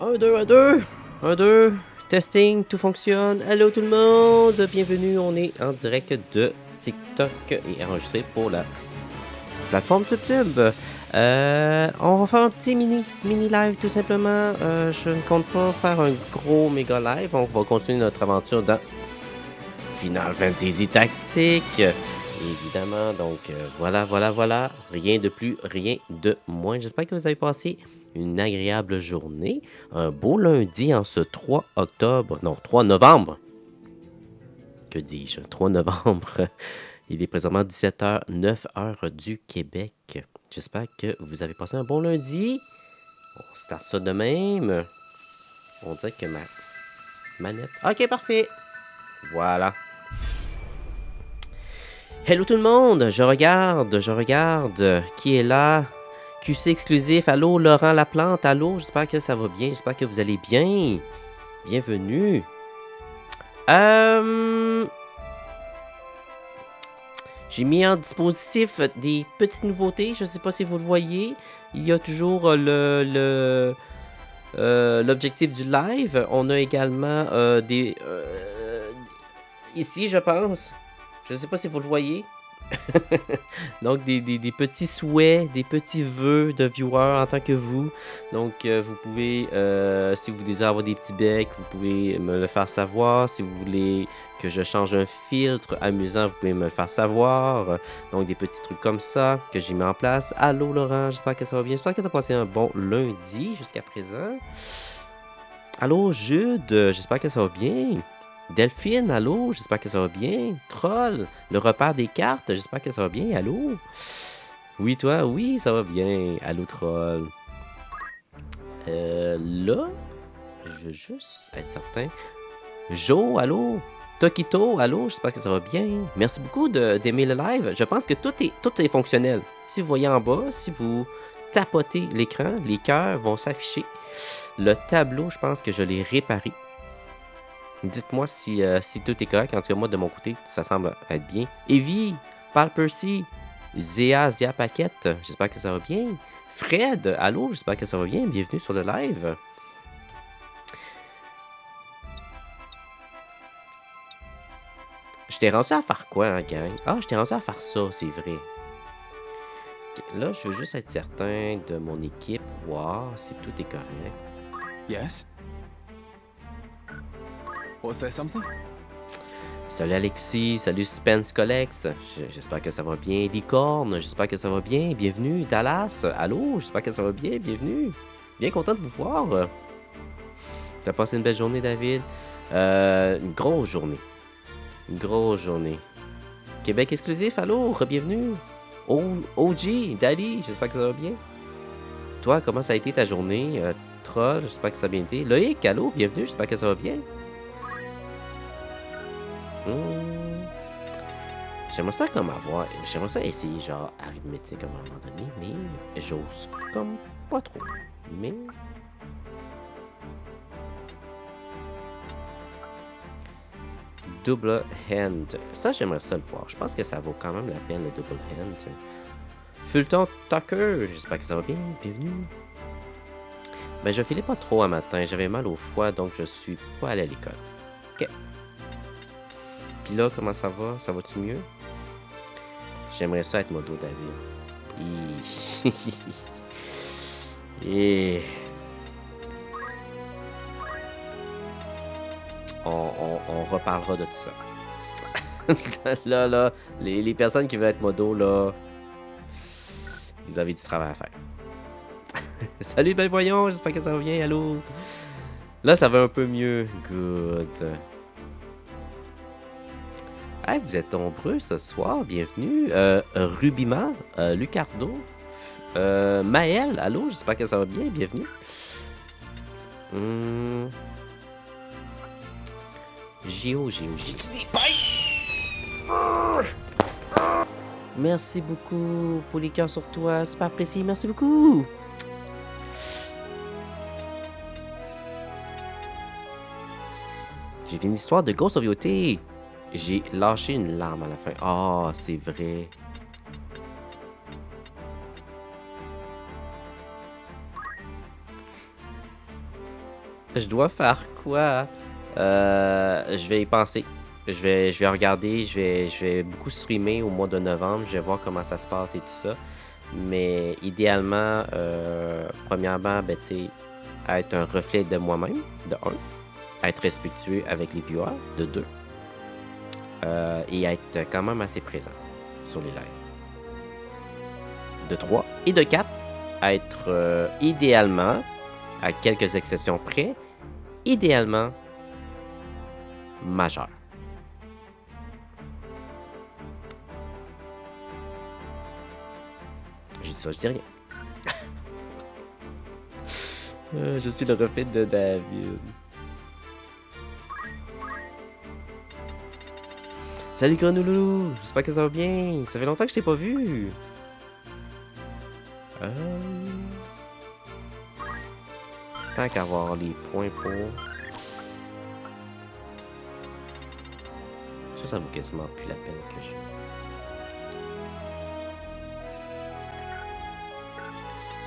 Un, deux, un, deux. Un, deux. Testing, tout fonctionne. Allô tout le monde. Bienvenue, on est en direct de TikTok et enregistré pour la plateforme TubeTube. On va faire un petit mini live tout simplement. Je ne compte pas faire un gros méga live. On va continuer notre aventure dans Final Fantasy Tactique. Évidemment, donc voilà. Rien de plus, rien de moins. J'espère que vous avez passé une agréable journée. Un beau lundi en ce 3 octobre, non, 3 novembre. Que dis-je? 3 novembre. Il est présentement 17h, 9h du Québec. J'espère que vous avez passé un bon lundi. On start ça de même. On dirait que ma manette... Ok, parfait. Voilà. Hello tout le monde, je regarde, qui est là? QC exclusif, allô Laurent Laplante, allô, j'espère que ça va bien, j'espère que vous allez bien. Bienvenue. J'ai mis en dispositif des petites nouveautés, je sais pas si vous le voyez. Il y a toujours l'objectif du live. On a également des... ici, je pense. Je sais pas si vous le voyez. Donc, des petits souhaits, des petits vœux de viewers en tant que vous. Donc, vous pouvez, si vous désirez avoir des petits becs, vous pouvez me le faire savoir. Si vous voulez que je change un filtre amusant, vous pouvez me le faire savoir. Donc, des petits trucs comme ça que j'ai mis en place. Allô, Laurent, j'espère que ça va bien. J'espère que tu as passé un bon lundi jusqu'à présent. Allô, Jude, j'espère que ça va bien. Delphine, allô, j'espère que ça va bien. Troll, le repère des cartes, j'espère que ça va bien. Allô? Oui, toi, oui, ça va bien. Allô, Troll. Là, je veux juste être certain. Jo, allô? Tokito, allô, j'espère que ça va bien. Merci beaucoup d'aimer le live. Je pense que tout est fonctionnel. Si vous voyez en bas, si vous tapotez l'écran, les cœurs vont s'afficher. Le tableau, je pense que je l'ai réparé. Dites-moi si tout est correct. En tout cas, moi, de mon côté, ça semble être bien. Evie, Paul Percy, Zia Paquette, j'espère que ça va bien. Fred, allô, j'espère que ça va bien. Bienvenue sur le live. Je t'ai rendu à faire quoi, hein, gang? Ah, je t'ai rendu à faire ça, c'est vrai. Ok, là, je veux juste être certain de mon équipe, voir si tout est correct. Yes? Was there something? Salut Alexis, salut Spence Collex, j'espère que ça va bien. Licorne, j'espère que ça va bien. Bienvenue Dallas, allô, j'espère que ça va bien. Bienvenue. Bien content de vous voir. T'as passé une belle journée, David? Une grosse journée. Une grosse journée. Québec exclusif, allô, re-bienvenue. OG, Dali, j'espère que ça va bien. Toi, comment ça a été ta journée? Troll, j'espère que ça a bien été. Loïc, allô, bienvenue, j'espère que ça va bien. J'aimerais ça comme avoir... J'aimerais ça essayer genre arithmétique à un moment donné, mais j'ose comme pas trop. Mais... Double hand. Ça, j'aimerais ça le voir. Je pense que ça vaut quand même la peine, le double hand. Fulton Tucker, j'espère que ça va bien. Bienvenue. Ben, je filais pas trop un matin. J'avais mal au foie, donc je suis pas allé à l'école. Ok. Puis là, comment ça va? Ça va-tu mieux? J'aimerais ça être modo, David. Et... On reparlera de tout ça. là, les personnes qui veulent être modo, là, vous avez du travail à faire. Salut, ben voyons, j'espère que ça va bien, allô. Là, ça va un peu mieux. Good. Hey, vous êtes nombreux ce soir, bienvenue. Rubima, Lucardo, Maël, allô, j'espère que ça va bien, bienvenue. Géo. Merci beaucoup pour les cœurs sur toi, super apprécié, merci beaucoup. J'ai fini l'histoire de Ghost of Yotei. J'ai lâché une larme à la fin. Ah, c'est vrai. Je dois faire quoi? Je vais y penser. Je vais regarder, je vais beaucoup streamer au mois de novembre. Je vais voir comment ça se passe et tout ça. Mais idéalement, premièrement, ben, tu sais, être un reflet de moi-même, de un. Être respectueux avec les viewers, de deux. Et être quand même assez présent sur les lives. De 3. Et de 4, être idéalement, à quelques exceptions près, idéalement majeur. J'ai dit ça, je dis rien. Je suis le reflet de David. Salut Grenouloulou, j'espère que ça va bien. Ça fait longtemps que je t'ai pas vu. Tant qu'à avoir les points pour... Ça vaut quasiment plus la peine que je...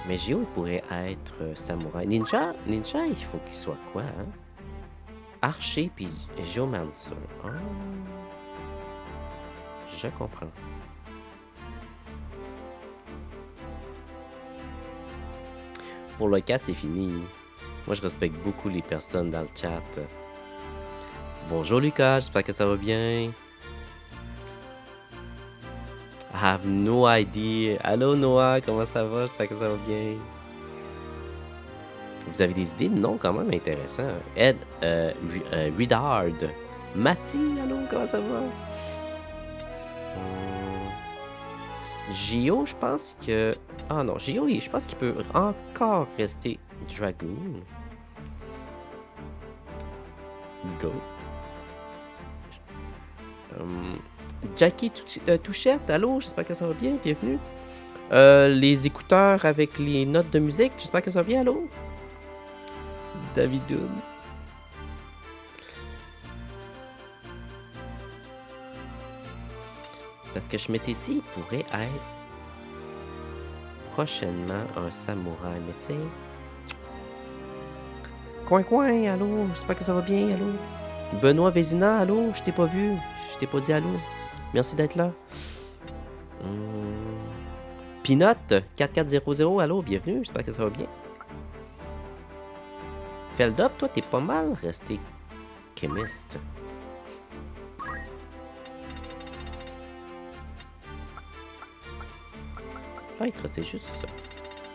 Mais Gio, il pourrait être samouraï. Ninja, il faut qu'il soit quoi, hein? Archer puis Geomancer. Oh. Je comprends. Pour le 4, c'est fini. Moi, je respecte beaucoup les personnes dans le chat. Bonjour Lucas, j'espère que ça va bien. I have no idea. Allô Noah, comment ça va? J'espère que ça va bien. Vous avez des idées de noms quand même intéressants. Ed, Redard, Mati, allô, comment ça va? Gio, je pense que... Ah non, Gio, je pense qu'il peut encore rester Dragoon. Goat. Jackie Touchette, allô, j'espère que ça va bien, bienvenue. Les écouteurs avec les notes de musique, j'espère que ça va bien, allô. Davidoun. Parce que je m'étais dit, il pourrait être prochainement un samouraï, mais tu sais... Coin, allô, j'espère que ça va bien, allô. Benoît Vézina, allô, je t'ai pas vu, je t'ai pas dit allô. Merci d'être là. Peanut 4400, allô, bienvenue, j'espère que ça va bien. Feldup, toi, t'es pas mal resté chimiste. Ah, il te restait juste ça.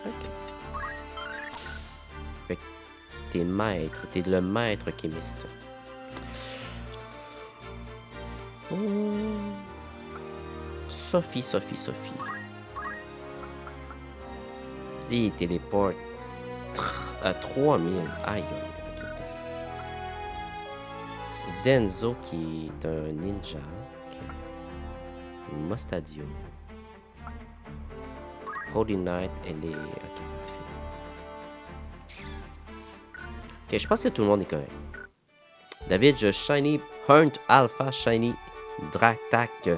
Ok. Fait que t'es maître, t'es le maître chimiste. Sophie. Et il téléporte à 3000. Aïe. Okay. Denzo qui est un ninja. Okay. Mostadio. Holy Knight, elle est... Ok, je pense que tout le monde est correct. David, je Shiny Hunt Alpha Shiny Draktak.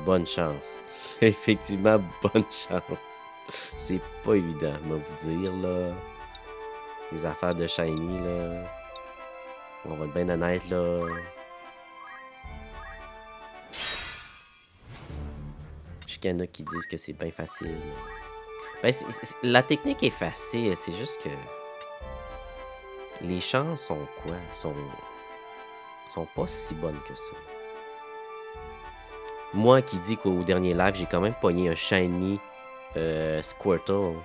Bonne chance. Effectivement, bonne chance. C'est pas évident, je vais vous dire, là. Les affaires de Shiny, là. On va être bien honnête, là. Je qu'il y en a qui disent que c'est bien facile. Ben, la technique est facile, c'est juste que... Les chances sont quoi? Sont pas si bonnes que ça. Moi qui dis qu'au dernier live, j'ai quand même pogné un Shiny Squirtle.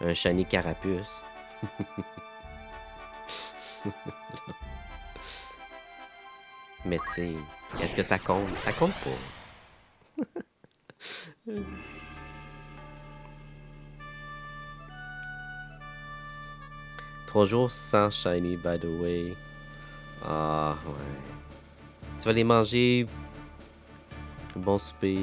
Un Shiny Carapuce. Mais tu sais, est-ce que ça compte? Ça compte pas. 3 jours sans Shiny, by the way. Ah, ouais. Tu vas les manger. Bon souper.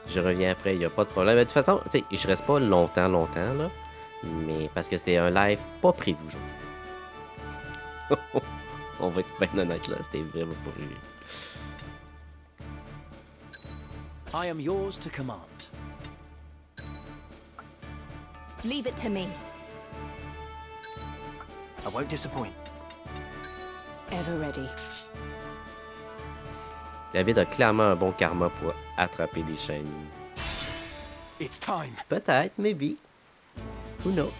Je reviens après, il n'y a pas de problème. Mais de toute façon, tu sais, je reste pas longtemps, là. Mais parce que c'était un live pas prévu aujourd'hui. On va être bien honnête, là. C'était vraiment pas prévu. I am yours to command. Leave it to me. I won't disappoint. Ever ready. David a clairement un bon karma pour attraper des chaînes. It's time. Peut-être, maybe. Who knows?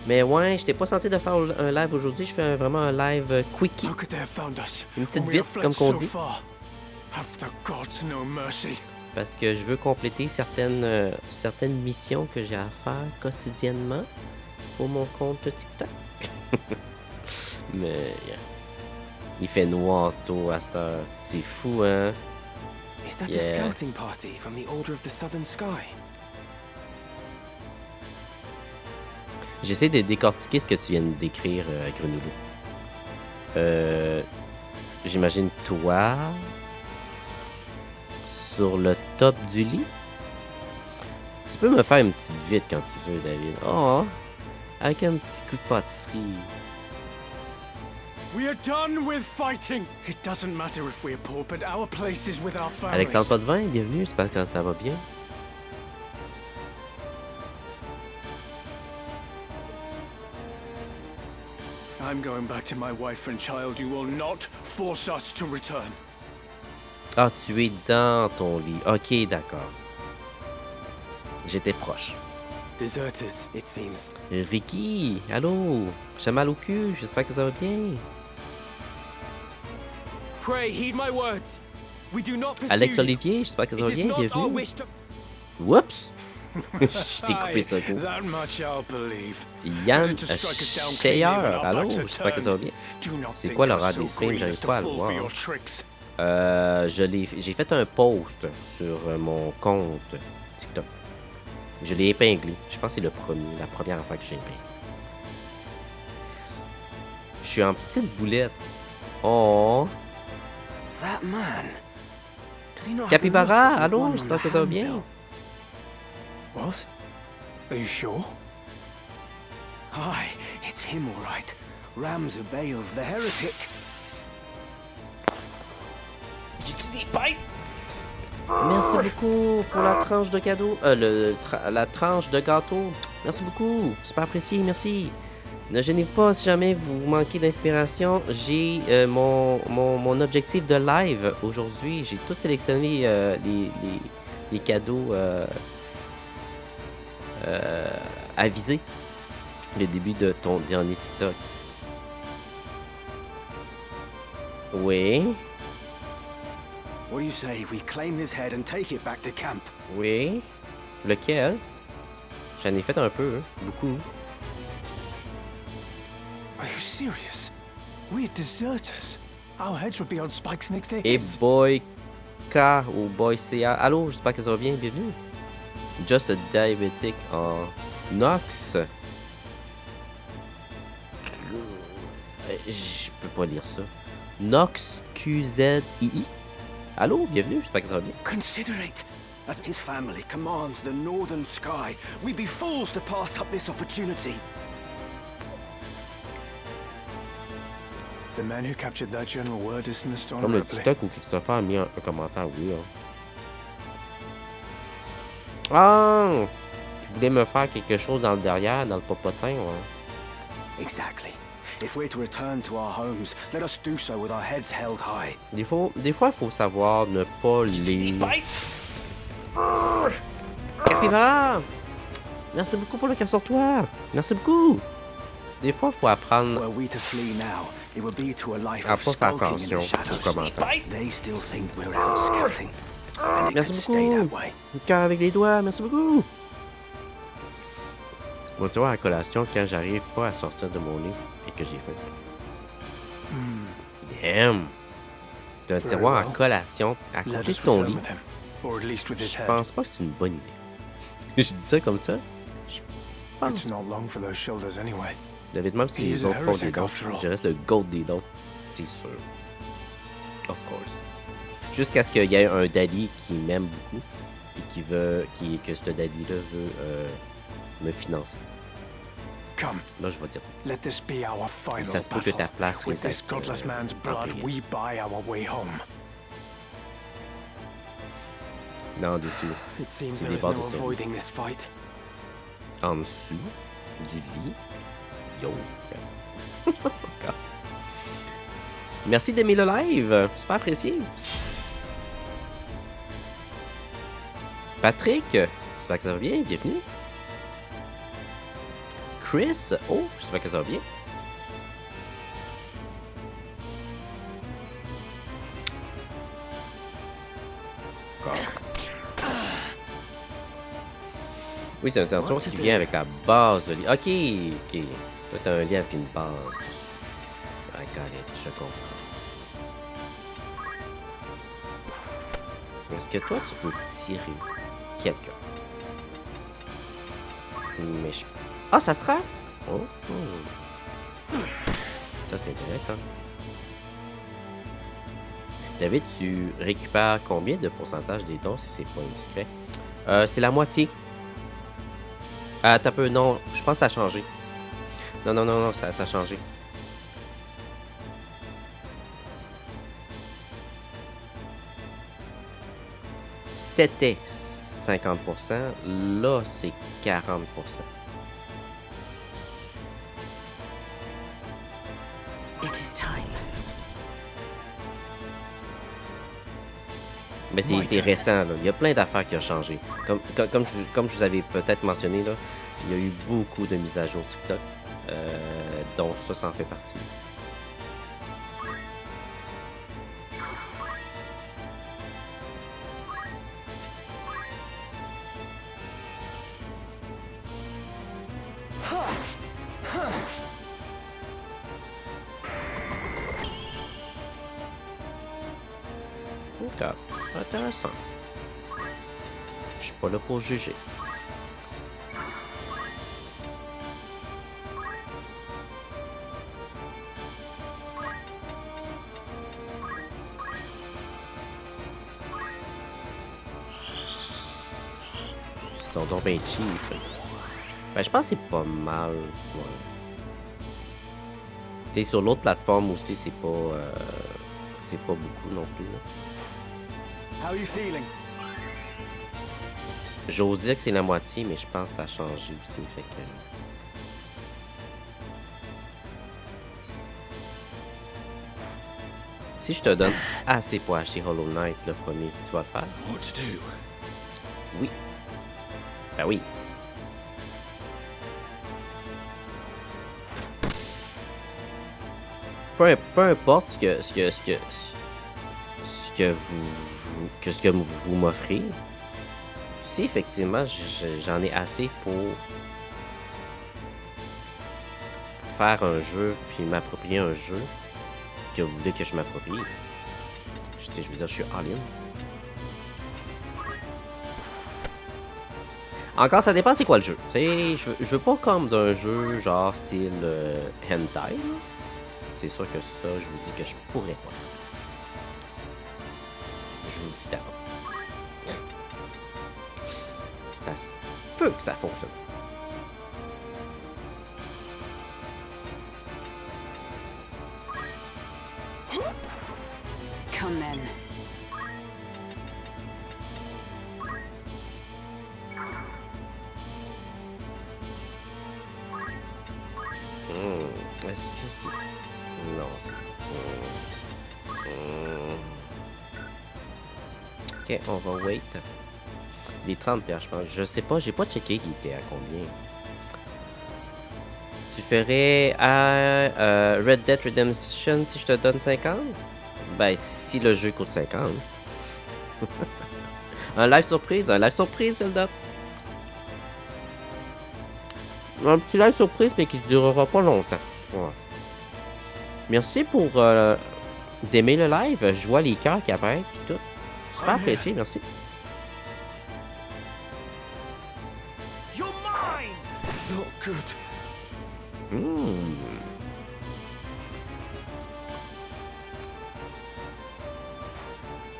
Mais ouais, j'étais pas censé de faire un live aujourd'hui. Je fais vraiment un live quickie. How could they have found us? Une petite when we have vite, fled comme qu'on so dit. far? Have the gods no mercy? Parce que je veux compléter certaines missions que j'ai à faire quotidiennement pour mon compte TikTok. Mais yeah. Il fait noir tôt à cette heure. C'est fou, hein? Is that Yeah. a scouting party from the Order of the Southern Sky? J'essaie de décortiquer ce que tu viens de décrire, Grenouillou. J'imagine toi sur le top du lit. Tu peux me faire une petite vite quand tu veux, David. Oh, avec un petit coup de pâtisserie. We are done with fighting. It doesn't matter if we're poor, but our place is with our families. Alexandre Potvin, bienvenue, j'espère que ça va bien. I'm going back to my wife and child. You will not force us to return. Ah, tu es dans ton lit. Ok, d'accord. J'étais proche. Deserters, it seems. Ricky, allô? J'ai mal au cul, j'espère que ça va bien. Pray, heed my words. We do not pursue Alex you. Olivier, j'espère que ça va It is bien, not our bienvenue. wish to... Oups! Je t'ai coupé ça, coup. That much I'll believe. Yann To strike us down Scheyer, cleanly when our allô? backs are J'espère que ça va turned. bien. Do not C'est think quoi us l'horaire so des streams? green J'arrive as to pas à le fall voir. for your tricks. J'ai fait un post sur mon compte TikTok. Je l'ai épinglé. Je pense que c'est la première affaire que j'ai épinglé. Je suis en petite boulette. Oh! That man. Does he not have Capybara, the look of the allô? one on J'espère the que ça va bien. handbill? What? Are you sure? Aye, it's him all right. Ramzabael the heretic. J'ai-tu des pipes? Merci beaucoup pour la tranche de cadeau. La tranche de gâteau. Merci beaucoup. Super apprécié, merci. Ne gênez-vous pas si jamais vous manquez d'inspiration. J'ai mon objectif de live aujourd'hui. J'ai tout sélectionné les cadeaux à viser. Le début de ton dernier TikTok. Oui. What do you say we claim his head and take it back to camp? Oui. Lequel? J'en ai fait un peu, hein. Beaucoup. Are you serious? We're deserters. Our heads would be on spikes next day. Et Boy K ou Boy CA. Allô, j'espère que ça va bien, bienvenue. Just a Diabetic en Nox. Je peux pas lire ça. Nox QZII. Allô, bienvenue, j'espère que ça va bien. Consider it. As his family commands the northern sky, we'd be fools to pass up this opportunity. The man who captured that general were dismissed Comme le honorably. TikTok où Christopher a mis un commentaire, oui. Hein. Ah! Tu voulais me faire quelque chose dans le derrière, dans le popotin, ouais. Exactly. If we're to return to our homes, let us do so with our heads held high. Des fois, il faut savoir ne pas les... Capybara! Merci beaucoup pour le cœur sur toi! Merci beaucoup! Des fois, il faut apprendre Were we to flee now, it would be to a life à of pas faire skulking in attention the aux shadows. commentaires. They still think we're out scouting. And it Merci can stay beaucoup! that way. Le cœur avec les doigts, merci beaucoup! On va dire à la collation quand j'arrive pas à sortir de mon lit et que j'ai fait. Damn! T'as un Very tiroir en well. collation à Let côté us de ton return lit. with him, or at least with his Je head. pense pas que c'est une bonne idée. Je dis ça comme ça. Je pense It's not long for those shoulders anyway. David, même si He les is a autres font des heretic dons, after all. je reste le GOAT des dons. C'est sûr. Of course. Jusqu'à ce qu'il y ait un daddy qui m'aime beaucoup et qui veut que ce daddy-là veut me financer. Come, Là, je vais dire. let this be our final Ça se peut que battle. ta place With risque this d'être, godless man's blood, employée. we buy our way home. Non, dessus. It seems C'est there des is barres no de survie. avoiding this fight. en dessous du lit. Yo. Merci d'aimer le live. Super apprécié. Patrick, j'espère que ça va bien. Bienvenue. Chris, oh, j'espère que ça va bien. Oui, c'est une extension qui vient avec la base de lit. Ok, ok. Toi, t'as un lit avec une base. I got it, je comprends. Est-ce que toi, tu peux tirer quelqu'un? Mais je... Ah, ça se rend? Oh, oh. Ça, c'est intéressant. David, tu récupères combien de pourcentage des dons si c'est pas indiscret? C'est la moitié. Ah, t'as peu, non, je pense que ça a changé. Non, ça a changé. C'était 50%, là c'est 40%. It is time. Mais c'est récent, là. Il y a plein d'affaires qui ont changé. Comme je vous avais peut-être mentionné, là, il y a eu beaucoup de mises à jour TikTok, dont ça en fait partie. Ok, intéressant. Je suis pas là pour juger. Ils sont donc bien cheap. Ben, je pense que c'est pas mal. Ouais. T'es sur l'autre plateforme aussi, c'est pas beaucoup non plus. Là. How are you feeling? J'ose dire que c'est la moitié, mais je pense que ça a changé aussi. Fait que... Si je te donne assez pour acheter Hollow Knight, le premier, tu vas le faire? What to do? Oui. Ben oui. Peu importe ce que vous m'offrez, si effectivement j'en ai assez pour faire un jeu puis m'approprier un jeu que vous voulez que je m'approprie, je veux dire, je suis all-in. Encore, ça dépend c'est quoi le jeu. Je veux pas comme d'un jeu genre style hentai. C'est sûr que ça, je vous dis que je pourrais pas. Je vous le dis d'avance. Ça se peut que ça fonctionne. Come then. Est-ce que c'est... Non, c'est... Ok, on va wait. Les 30$, je pense. Je sais pas, j'ai pas checké qui était à combien. Tu ferais à Red Dead Redemption si je te donne 50? Ben, si le jeu coûte 50. Un live surprise, Velda. Un petit live surprise, mais qui durera pas longtemps. Ouais. Merci pour d'aimer le live. Je vois les cœurs qui apparaissent et tout. Super apprécié, merci. You're mine! Not good.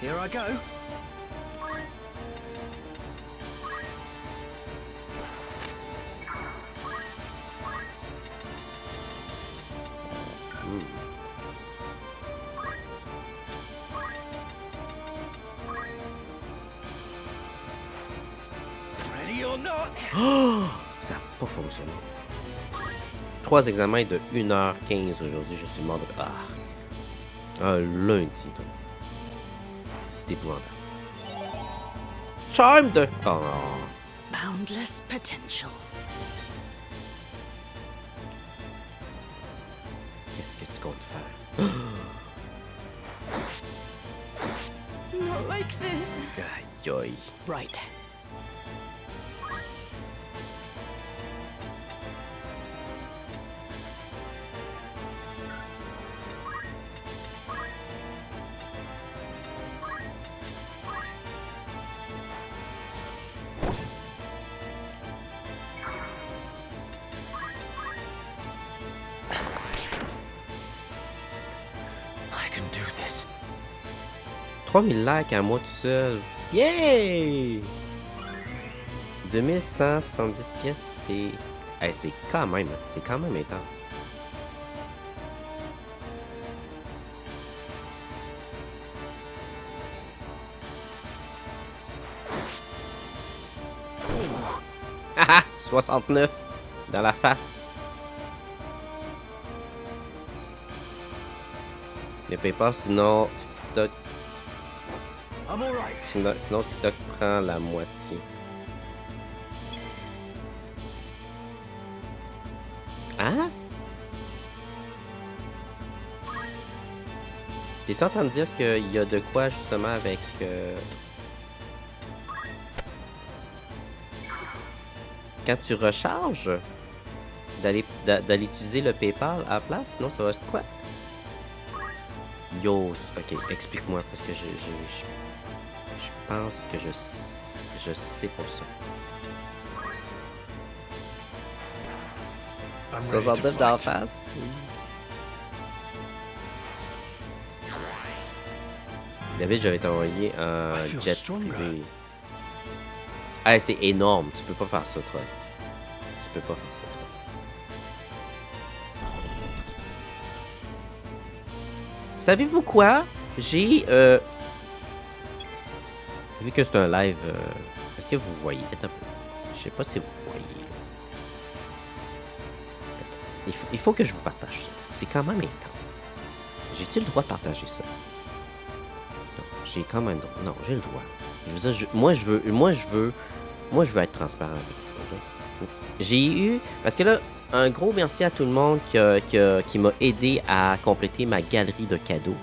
Here I go. Ready or not? Ça n'a pas fonctionné. 3 examens de 1h15 aujourd'hui. Je suis mort de... Ah. Un lundi. Donc. C'est épouvantable. Charmed! Oh. Boundless potential. Qu'est-ce que tu comptes faire? Not like this. Aïe aïe. Right. I can do this. 3000 likes à moi tout seul. Yay! 2170 pièces, c'est... Hey, c'est quand même intense. Haha! 69 dans la face. Ne paye pas, sinon TikTok, I'm all right. sinon TikTok prend la moitié. Hein? T'es-tu en train de dire qu'il y a de quoi justement avec... Quand tu recharges, d'aller utiliser le PayPal à la place? Sinon ça va être quoi? Yo, ok, explique-moi parce que je pense que je sais pas ça. I'm ready to 69 dans la fight. face? David, j'avais t'envoyé un I feel jet stronger. privé. Hey, c'est énorme, tu peux pas faire ça, troll. Tu peux pas faire ça, troll. Savez-vous quoi? J'ai, vu que c'est un live, est-ce que vous voyez? Attends un peu. Je sais pas si vous voyez. Il faut que je vous partage ça. C'est quand même intense. J'ai-tu le droit de partager ça? Non, j'ai quand même le droit. Non, j'ai le droit. Je veux dire, moi, je veux être transparent avec vous, ok? J'ai eu... Parce que là, un gros merci à tout le monde qui m'a aidé à compléter ma galerie de cadeaux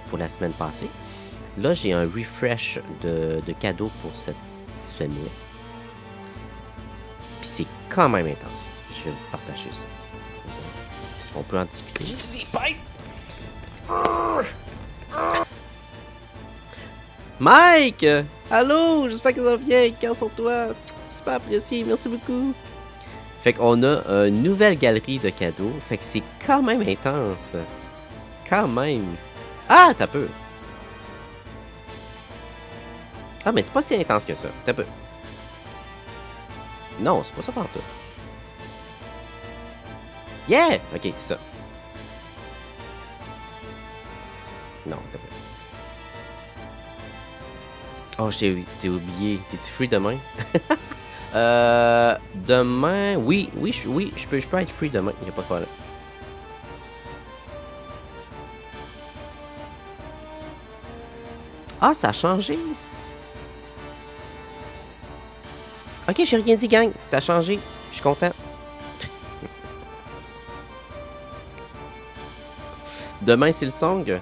pour la semaine passée. Là, j'ai un refresh de cadeaux pour cette semaine. Puis c'est quand même intense. Je vais vous partager ça. On peut en discuter. Mike! Allô! J'espère que ça va bien. Cœur sur toi. Super apprécié. Merci beaucoup. Fait qu'on a une nouvelle galerie de cadeaux. Fait que c'est quand même intense. Quand même. Ah, t'as peu. Ah, mais c'est pas si intense que ça. T'as peu. Non, c'est pas ça partout. Yeah! Ok, c'est ça. Non, t'as peu. Oh, t'ai oublié. T'es-tu free demain? Demain... Oui, je peux être free demain. Y'a pas de problème. Ah, ça a changé. Ok, j'ai rien dit, gang. Ça a changé. Je suis content. Demain, c'est le song.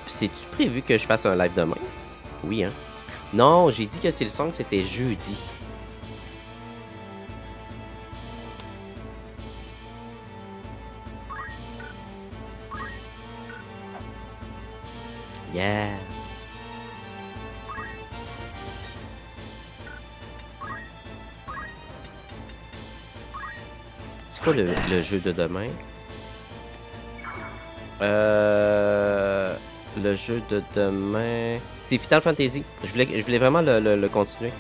C'est-tu prévu que je fasse un live demain? Oui, hein? Non, j'ai dit que c'est le song, c'était jeudi. Yeah. C'est quoi le jeu de demain? Le jeu de demain... C'est Final Fantasy. Je voulais vraiment le continuer.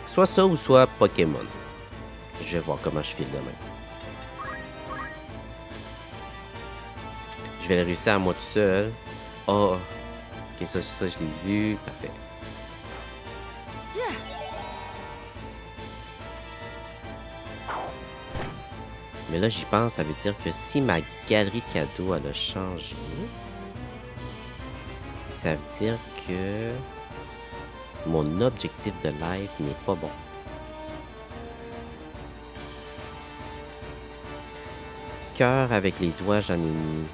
Soit ça ou soit Pokémon. Je vais voir comment je file demain. Je vais le réussir à moi tout seul. Oh, ok, ça je l'ai vu. Parfait. Mais là, j'y pense, ça veut dire que si ma galerie de cadeaux, elle a changé, ça veut dire que mon objectif de live n'est pas bon. Cœur avec les doigts, j'en ai mis.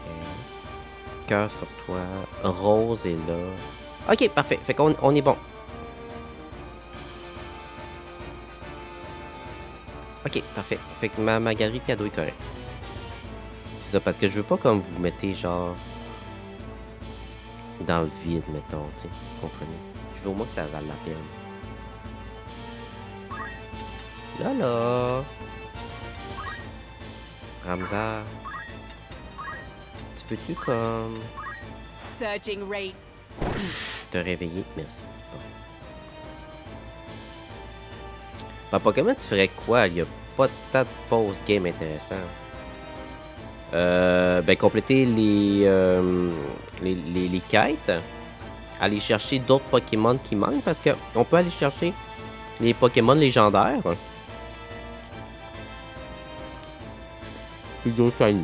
Ok. Cœur sur toi. Rose est là. Ok, parfait. Fait qu'on on est bon. Ok, parfait. Fait que ma galerie de cadeaux est correcte. C'est ça, parce que je veux pas comme vous mettez genre dans le vide, mettons, tu sais, vous comprenez. Je veux au moins que ça vale la peine. Là, là. Ramza. Tu peux-tu comme Surging rate. te réveiller? Merci. Bon. Papa, comment tu ferais quoi? Il y a pas tant de post-game intéressant. Ben, compléter les quêtes. Aller chercher d'autres Pokémon qui manquent parce que on peut aller chercher les Pokémon légendaires. Puis d'autres shiny.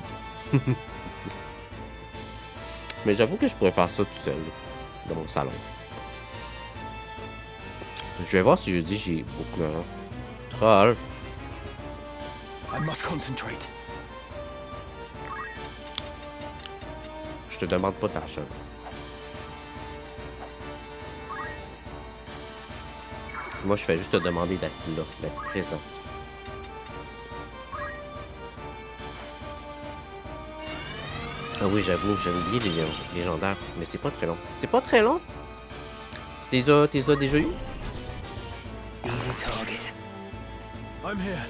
Mais j'avoue que je pourrais faire ça tout seul. Dans mon salon. Je vais voir si je dis j'ai beaucoup d'argent. Troll. I must concentrate. Je te demande pas d'argent. Moi, je fais juste te demander d'être là, d'être présent. Ah oui, j'avoue, j'avais oublié les légendaires. Mais c'est pas très long. C'est pas très long? T'es déjà eu? Easy target. I'm here.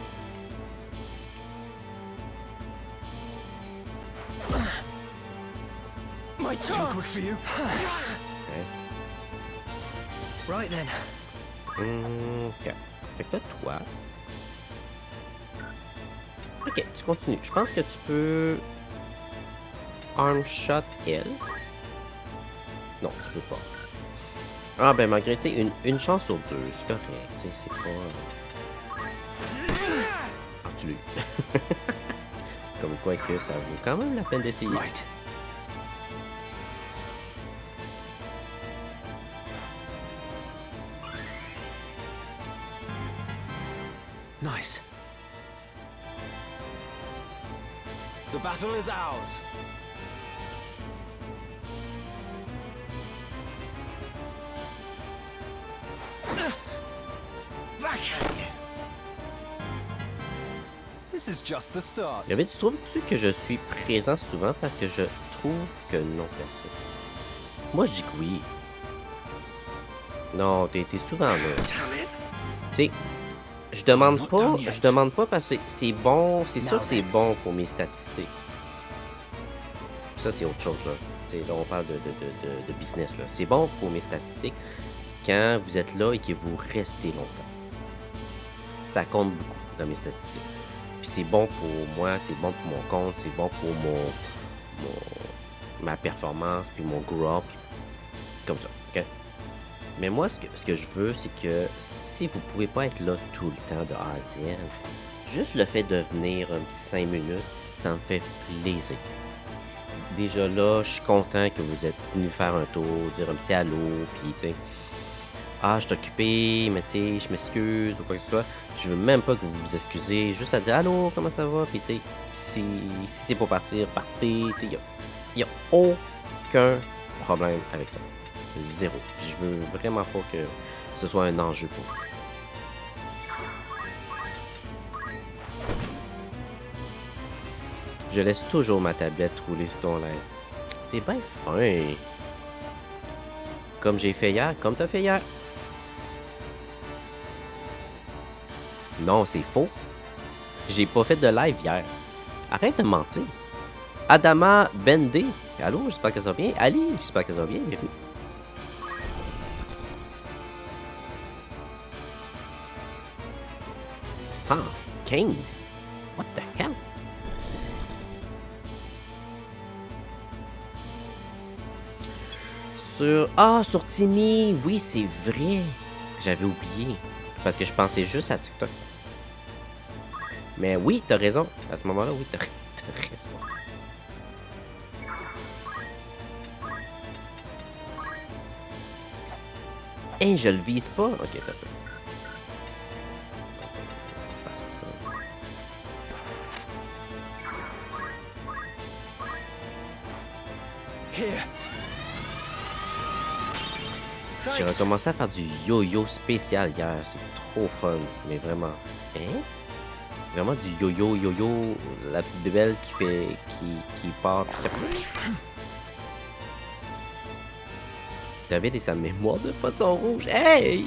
My Too good chance. for you. Ouais. Right then. Ok. Fait que là, toi... Ok, tu continues. Je pense que tu peux... Arm shot elle. Non, tu peux pas. Ah ben malgré, tu sais, une chance sur deux, c'est correct, tu sais, c'est pas... Ah, tu l'as eu. Comme quoi que ça vaut quand même la peine d'essayer. Right. Nice. The battle is ours. Back at you. This is just the start. Tu trouves-tu que je suis présent souvent parce que je trouve que non, perso. Moi, je dis que oui. Non, t'es souvent là. Damn it. Tu sais, je demande pas parce que c'est bon, c'est sûr que c'est bon pour mes statistiques. Ça, c'est autre chose, là. Tu sais, là, on parle de business, là. C'est bon pour mes statistiques quand vous êtes là et que vous restez longtemps. Ça compte beaucoup dans mes statistiques. Puis c'est bon pour moi, c'est bon pour mon compte, c'est bon pour ma performance, puis mon grow up, comme ça, ok? Mais moi, ce que je veux, c'est que si vous pouvez pas être là tout le temps de A à Z, juste le fait de venir un petit 5 minutes, ça me fait plaisir. Déjà là, je suis content que vous êtes venu faire un tour, dire un petit allô, puis tu sais, ah, je suis occupé, mais tu sais, je m'excuse ou quoi que ce soit. Je veux même pas que vous vous excusez, juste à dire allô, comment ça va, puis tu sais, si c'est pour partir, partez, tu sais, y a aucun problème avec ça. Zéro. Puis je veux vraiment pas que ce soit un enjeu pour vous. Je laisse toujours ma tablette rouler sur ton lèvre. T'es bien fin. Comme j'ai fait hier, comme t'as fait hier. Non, c'est faux. J'ai pas fait de live hier. Arrête de mentir. Adama Bendé. Allô, j'espère que ça va bien. Ali, j'espère que ça va bien. Bienvenue. Kings. What the hell? Sur Timmy. Oui, c'est vrai. J'avais oublié. Parce que je pensais juste à TikTok. Mais oui, t'as raison. À ce moment-là, oui, t'as raison. Hey, je le vise pas. Ok, t'as peu. Faire ça. Here. J'ai Thanks. recommencé à faire du yo-yo spécial hier. C'est trop fun. Mais vraiment. Hein? Vraiment du yo-yo. La petite bébelle qui fait. qui part. Puis qui... David et sa mémoire de poisson rouge. Hey!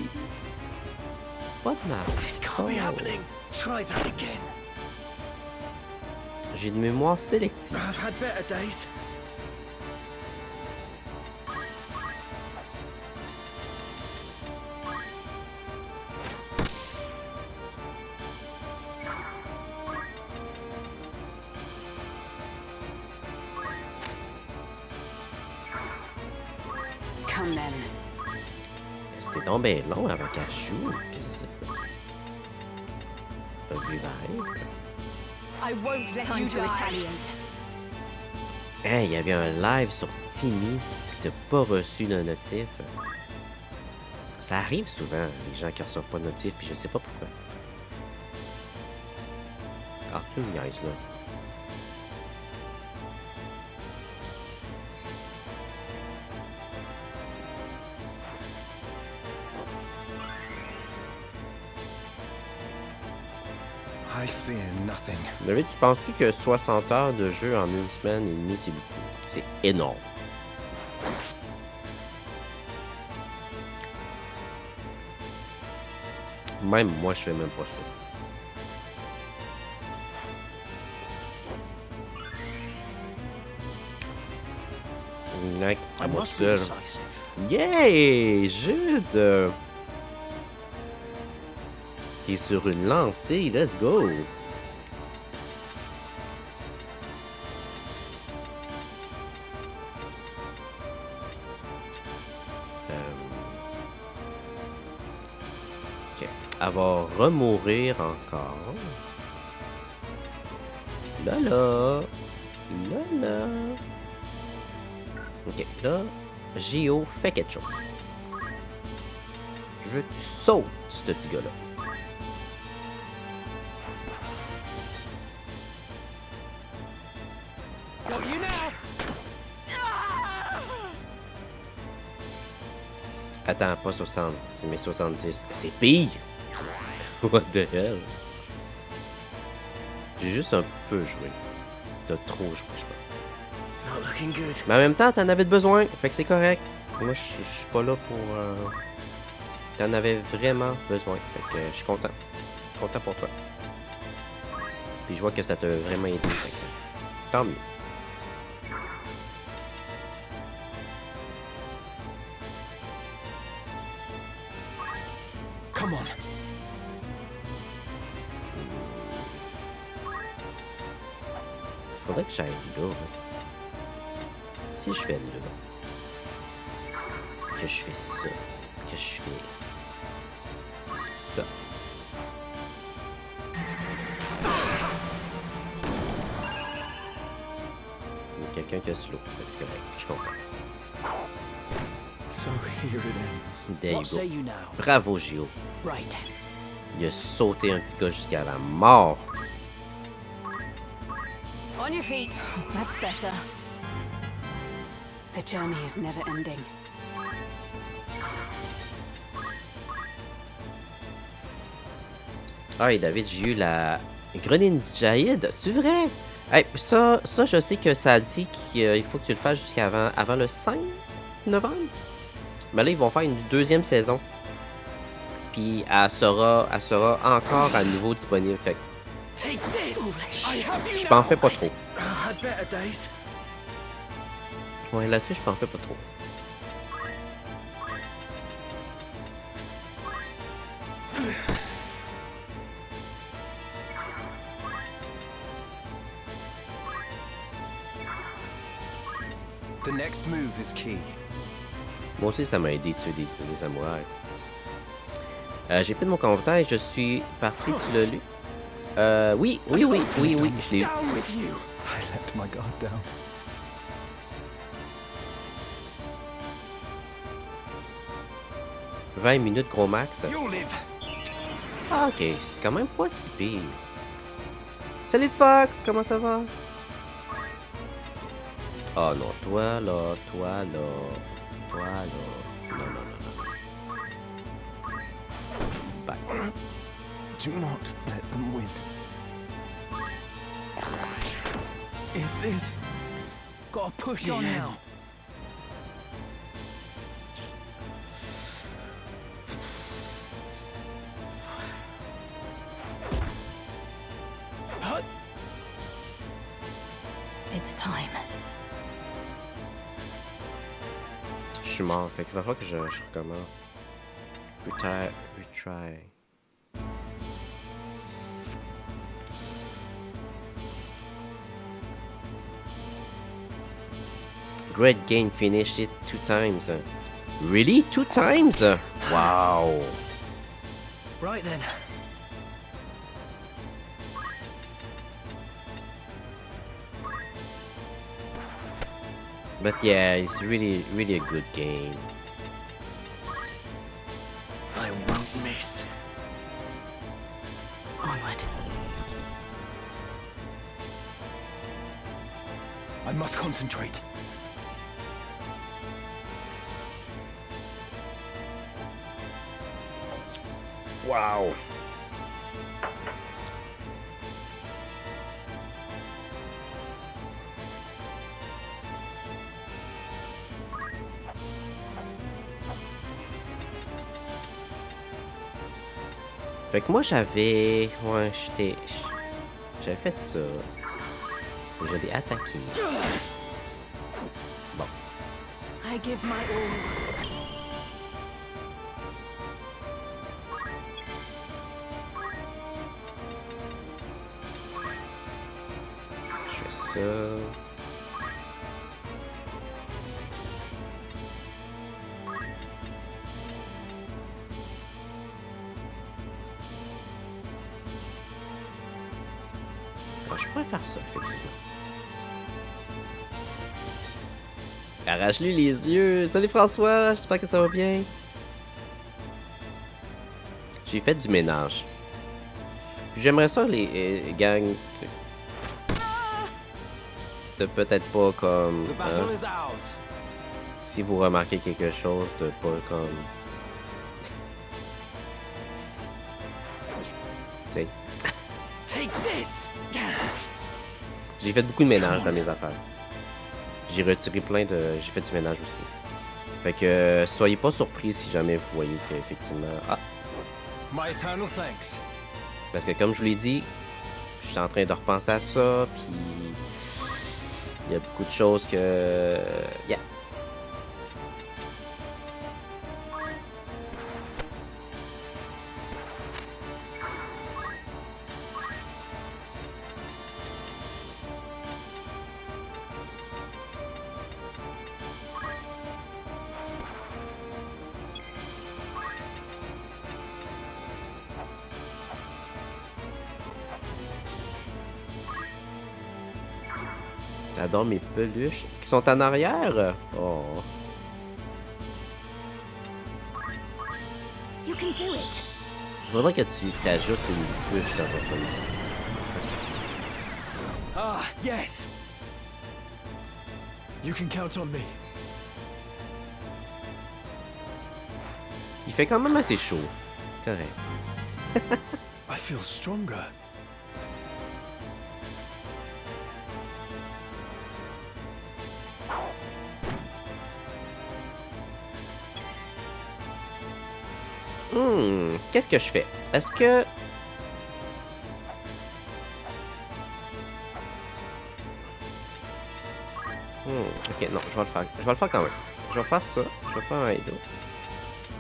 C'est pas de ma This can't be faute. happening. Try that again. J'ai une mémoire sélective. I've had better days. Come then. C'était donc bien long avant qu'elle joue. Qu'est-ce que c'est? Un bleu vert. I won't let you retaliate. Hey, il y avait un live sur Timmy. T'as pas reçu de notif. Ça arrive souvent, les gens qui reçoivent pas de notif, puis je sais pas pourquoi. Alors tu me niaises, là. I fear nothing. David, tu penses-tu que 60 heures de jeu en une semaine et demie, c'est beaucoup? C'est énorme. Même moi, je fais même pas ça. Mec, à I moi must be seul. decisive. Yay! Jude! T'es sur une lancée, let's go! Ok. Elle va remourir encore. Là, là. Là, là. Ok, là, Gio fait quelque chose. Je veux que tu sautes, ce petit gars-là. Got you now! Attends, pas 60, mais 70. C'est pire! What the hell? J'ai juste un peu joué. T'as trop joué, je pense. Not looking good. Mais en même temps, t'en avais besoin, fait que c'est correct. Moi, je suis pas là pour... T'en avais vraiment besoin, fait que je suis content. Content pour toi. Puis je vois que ça t'a vraiment aidé, fait que tant mieux. Come on. Faudrait que j'aille là. Si je fais là, que je fais ça, que je fais ça. Il y a quelqu'un qui a slow, fait que c'est correct, je suis content. So here it ends. There you What say go. you now? Bravo, Gio. Right. Il a sauté un petit gars jusqu'à la mort. On your feet. That's better. The journey is never ending. Ah, et David, j'ai eu la Greninjaïde. C'est vrai? Hey, ça, je sais que ça dit qu'il faut que tu le fasses avant le 5 novembre. Mais là, ils vont faire une deuxième saison. Puis elle sera encore à nouveau disponible. Fait que Take this. I have you je m'en now. fais pas trop. I've had better days. Ouais, là-dessus, je m'en fais pas trop. The next move is key. Moi aussi, ça m'a aidé de tuer des samouraïs. J'ai pris de mon commentaire et je suis parti, tu l'as lu. Oui, oui, oui, oui, oui, je l'ai eu. Down with you! I let my guard down. « 20 minutes gros max. You'll live. Ah, ok, c'est quand même pas si pire. Salut Fox, comment ça va? Oh non, toi là, toi là, toi là. Non, non, non, non. Bye. Do not let them win. Is this? Gotta push on now. It's time. Je suis mort, fait qu'il va falloir que je recommence. Retry. Great game, finished it 2 times. Really? 2 times? Wow. Right then. But yeah, it's really, really a good game. I won't miss. Onward. I must concentrate. Wow. Fait que moi j'avais... Ouais, j'avais fait ça. Je l'ai attaqué. Bon. I give my all. Je fais ça. Alors, je pourrais faire ça, effectivement. Arrache-lui les yeux. Salut François, j'espère que ça va bien. J'ai fait du ménage. J'aimerais ça, les gangs, tu sais, de peut-être pas comme... The battle is ours. si vous remarquez quelque chose, de pas comme... Tu sais, Take this. j'ai fait beaucoup de ménage dans mes affaires. J'ai retiré plein de... J'ai fait du ménage aussi. Fait que soyez pas surpris si jamais vous voyez qu'effectivement... Ah! My eternal thanks. Parce que comme je vous l'ai dit, je suis en train de repenser à ça, puis... il y a beaucoup de choses que... Yeah! J'adore mes peluches qui sont en arrière. Oh. You can do it. Faudrait que tu t'ajoutes une bûche dans ton famille. Ah, yes. You can count on me. Il fait quand même assez chaud. C'est correct. I feel stronger. Qu'est-ce que je fais? Est-ce que... ok, non, je vais le faire. Je vais le faire quand même. Je vais faire ça. Je vais faire un Edo.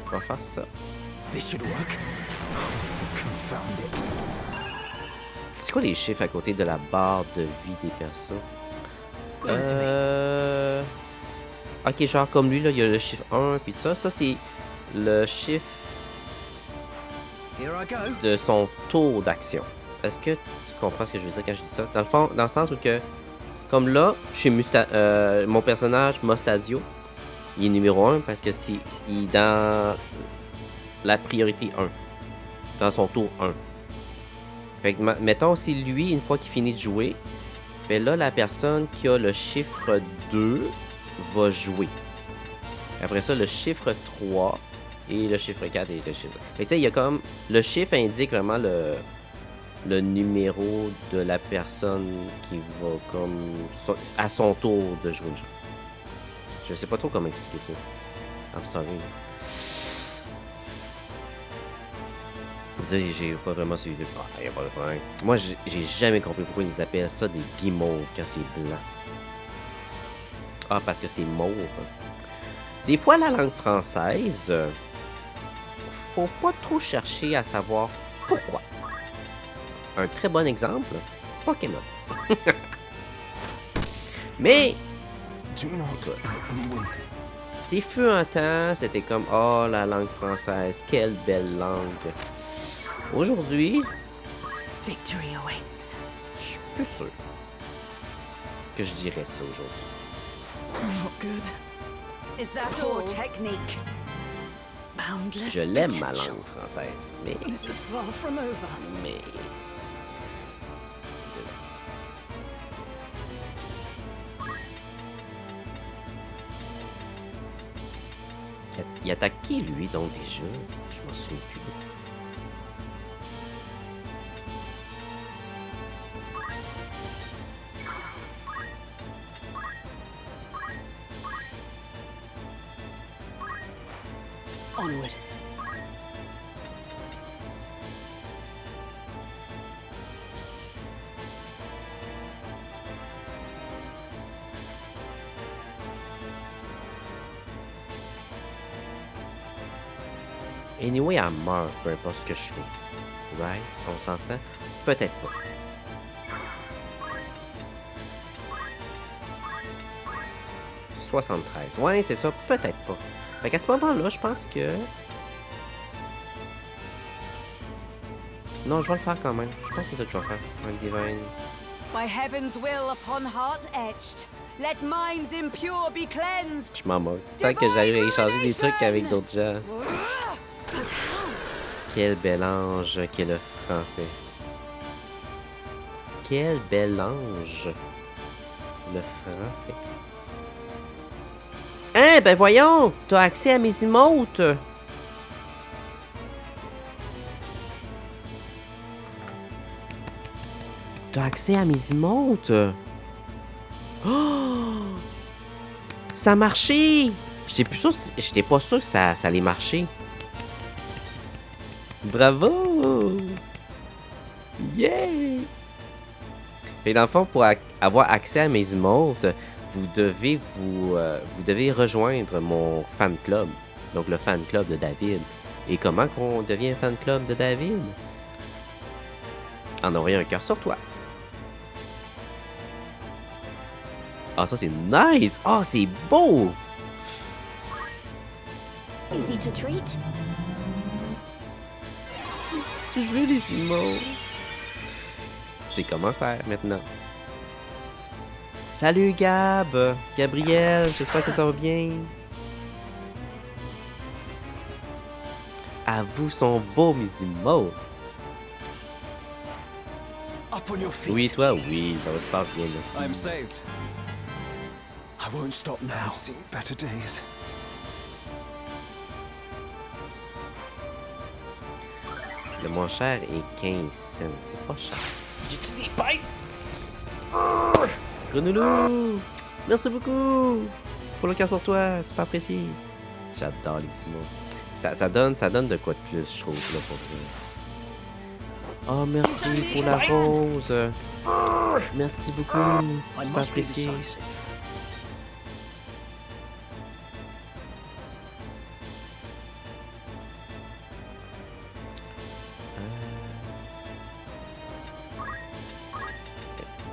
Je vais faire ça. This should work. Confound it. C'est quoi les chiffres à côté de la barre de vie des persos? Ok, genre comme lui, là, il y a le chiffre 1, puis tout ça. Ça, c'est le chiffre Here I go. de son tour d'action. Est-ce que tu comprends ce que je veux dire quand je dis ça? Dans le fond, dans le sens où que, comme là, je suis mon personnage, Mustadio, il est numéro 1 parce que il est dans la priorité 1. Dans son tour 1. Fait que, mettons aussi lui, une fois qu'il finit de jouer, ben là, la personne qui a le chiffre 2 va jouer. Après ça, le chiffre 3 et le chiffre 4 et le chiffre... Fait que ça, il y a comme... Le chiffre indique vraiment le numéro de la personne qui va comme... à son tour de jouer. Je sais pas trop comment expliquer ça. I'm sorry. Ça, j'ai pas vraiment suivi. Ah, y a pas de problème. Moi, j'ai jamais compris pourquoi ils appellent ça des guimauves quand c'est blanc. Ah, parce que c'est mauve. Des fois, la langue française, faut pas trop chercher à savoir pourquoi. Un très bon exemple, Pokémon. Mais, Do not let them win. il fut un temps, c'était comme, oh, la langue française, quelle belle langue. Aujourd'hui, Victory awaits. je suis plus sûr que je dirais ça aujourd'hui. Not good. Is that all? Technique. Boundless Je l'aime ma potential. langue française, mais... This is far from over. Mais... Il attaque qui, lui, donc, déjà? Je m'en souviens plus. Onward. Anyway, elle meurt, peu importe ce que je fais. Right? On s'entend? Peut-être pas. « 73. Ouais, c'est ça, peut-être pas. Fait qu'à ce moment-là, je pense que... Non, je vais le faire quand même. Je pense que c'est ça que je vais faire. Un divine. By heaven's will upon heart etched, let minds impure be cleansed. Je m'en moque. Tant que j'arrive à échanger des trucs avec d'autres gens. Quel bel ange qu'est le français. Quel bel ange. Le français. Hein, ben voyons! T'as accès à mes emotes! T'as accès à mes emotes! Oh! Ça a marché! J'étais pas sûr que ça allait marcher. Bravo! Yeah! Et dans le fond, pour avoir accès à mes emotes, vous devez rejoindre mon fan club. Donc le fan club de David. Et comment qu'on devient un fan club de David? En envoyant un cœur sur toi. Ah, ça c'est nice! Ah, c'est beau! Easy to treat. Je veux les emotes. Tu sais comment faire maintenant. Salut Gab! Gabriel, j'espère que ça va bien. À vous sont beaux mes emotes. Up on your feet. Oui, toi, oui, ça va super bien, merci. I am saved. I won't stop now. I've seen better days. Le moins cher est 15 cents. C'est pas cher. J'ai-tu des bêtes? Grenouillou! Merci beaucoup! Pour le cœur sur toi, c'est pas apprécié. J'adore les emotes. Ça donne de quoi de plus, je trouve, là, pour toi. Oh, merci pour la rose. Merci beaucoup. C'est pas apprécié.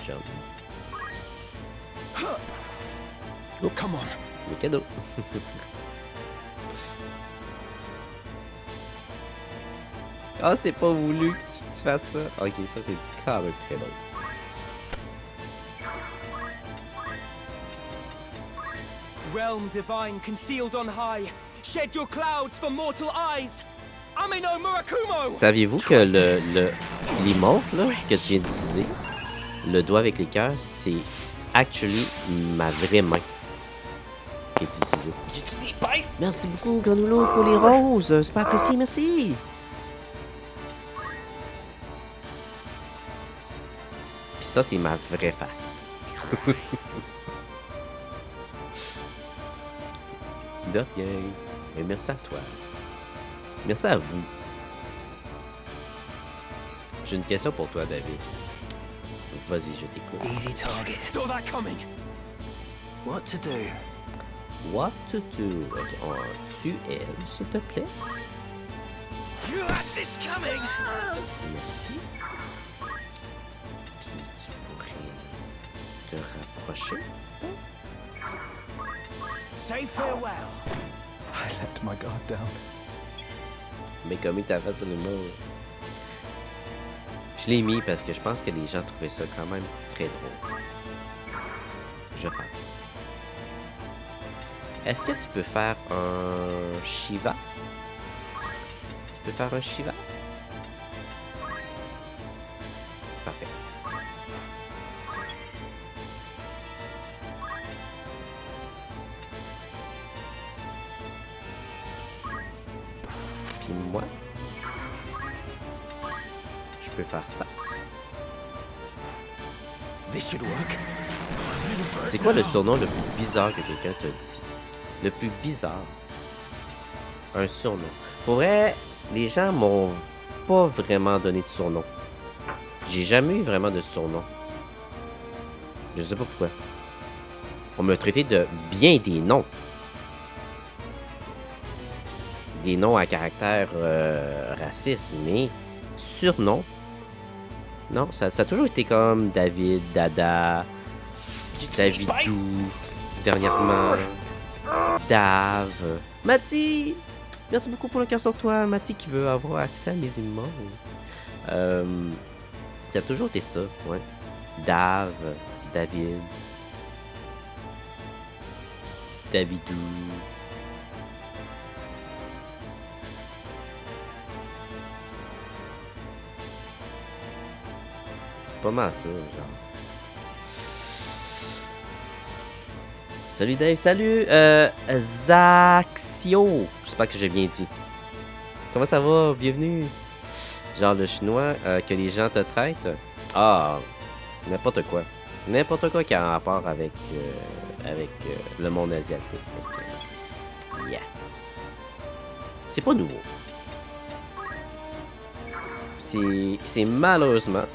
Jump. Oups. Come on. Le cadeau. Ah, c'était pas voulu que tu fasses ça. Ok, ça c'est quand même très drôle. Realm divine concealed on high, shed your clouds for mortal eyes. Ame no Murakumo! Saviez-vous que l'emote là, que tu viens d'utiliser, le doigt avec les cœurs, c'est actually ma vraie main qui est utilisée. J'ai-tu des pipes? Merci beaucoup, Granulo, pour les roses. Super apprécié, merci. Puis ça, c'est ma vraie face. De rien. Et merci à toi. Merci à vous. J'ai une question pour toi, David. Vas-y, je t'écoute. Easy target. Saw that coming. What to do? What to do? Ok, tue elle, s'il te plaît. You had this coming. Merci. Puis tu pourrais te rapprocher. Say farewell. I let my guard down. Mais comme ta face sur le mur. Je l'ai mis parce que je pense que les gens trouvaient ça quand même très drôle. Je pense. Est-ce que tu peux faire un Shiva? Tu peux faire un Shiva? Parfait. Puis moi, je peux faire ça. This should work. C'est quoi le surnom le plus bizarre que quelqu'un t'a dit? Le plus bizarre? Un surnom. Pour vrai, les gens m'ont pas vraiment donné de surnom. J'ai jamais eu vraiment de surnom. Je sais pas pourquoi. On m'a traité de bien des noms. Des noms à caractère raciste, mais surnom. Non, ça a toujours été comme David, Dada, Davidou, dernièrement, Dave, Mati. Merci beaucoup pour le cœur sur toi, Mati qui veut avoir accès à mes immeubles. Ça a toujours été ça, ouais. Dave, David, Davidou. C'est pas mal ça, genre. Salut Dave, salut Zaxio. J'espère que j'ai bien dit. Comment ça va? Bienvenue. Genre le chinois que les gens te traitent. Ah, n'importe quoi. N'importe quoi qui a un rapport avec, le monde asiatique. Donc, yeah. C'est pas nouveau. C'est malheureusement.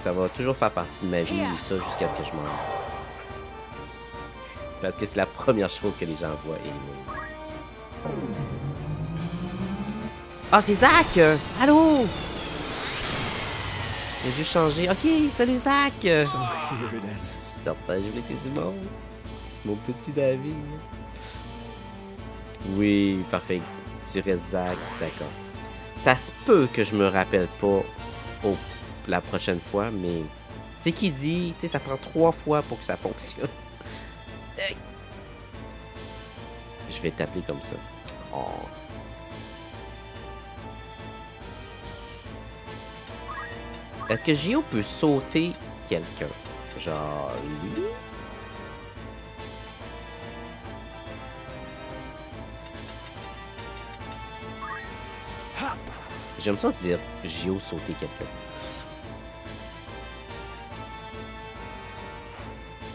Ça va toujours faire partie de ma vie, et ça jusqu'à ce que je meure. Parce que c'est la première chose que les gens voient. Ah, c'est Zach! Allô? J'ai juste changé. Ok, salut Zach! Certain, je voulais tes immondes. Mon petit David. Oui, parfait. Tu restes Zach, d'accord. Ça se peut que je me rappelle pas la prochaine fois, mais... Tu sais qui dit, tu sais, ça prend 3 fois pour que ça fonctionne. Je vais t'appeler comme ça. Oh. Est-ce que Gio peut sauter quelqu'un? Genre lui? J'aime ça dire Gio sauter quelqu'un.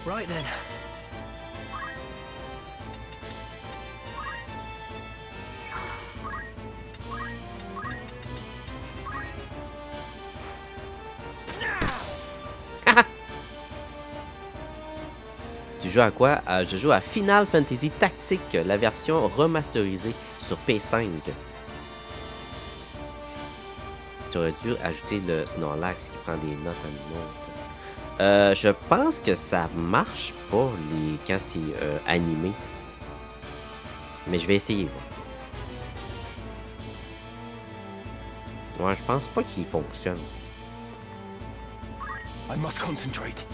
Right then. Tu joues à quoi? Je joue à Final Fantasy Tactique, la version remasterisée sur PS5. Tu aurais dû ajouter le Snorlax qui prend des notes à une autre. Je pense que ça marche pas quand c'est animé. Mais je vais essayer. Ouais, je pense pas qu'il fonctionne. I must concentrate.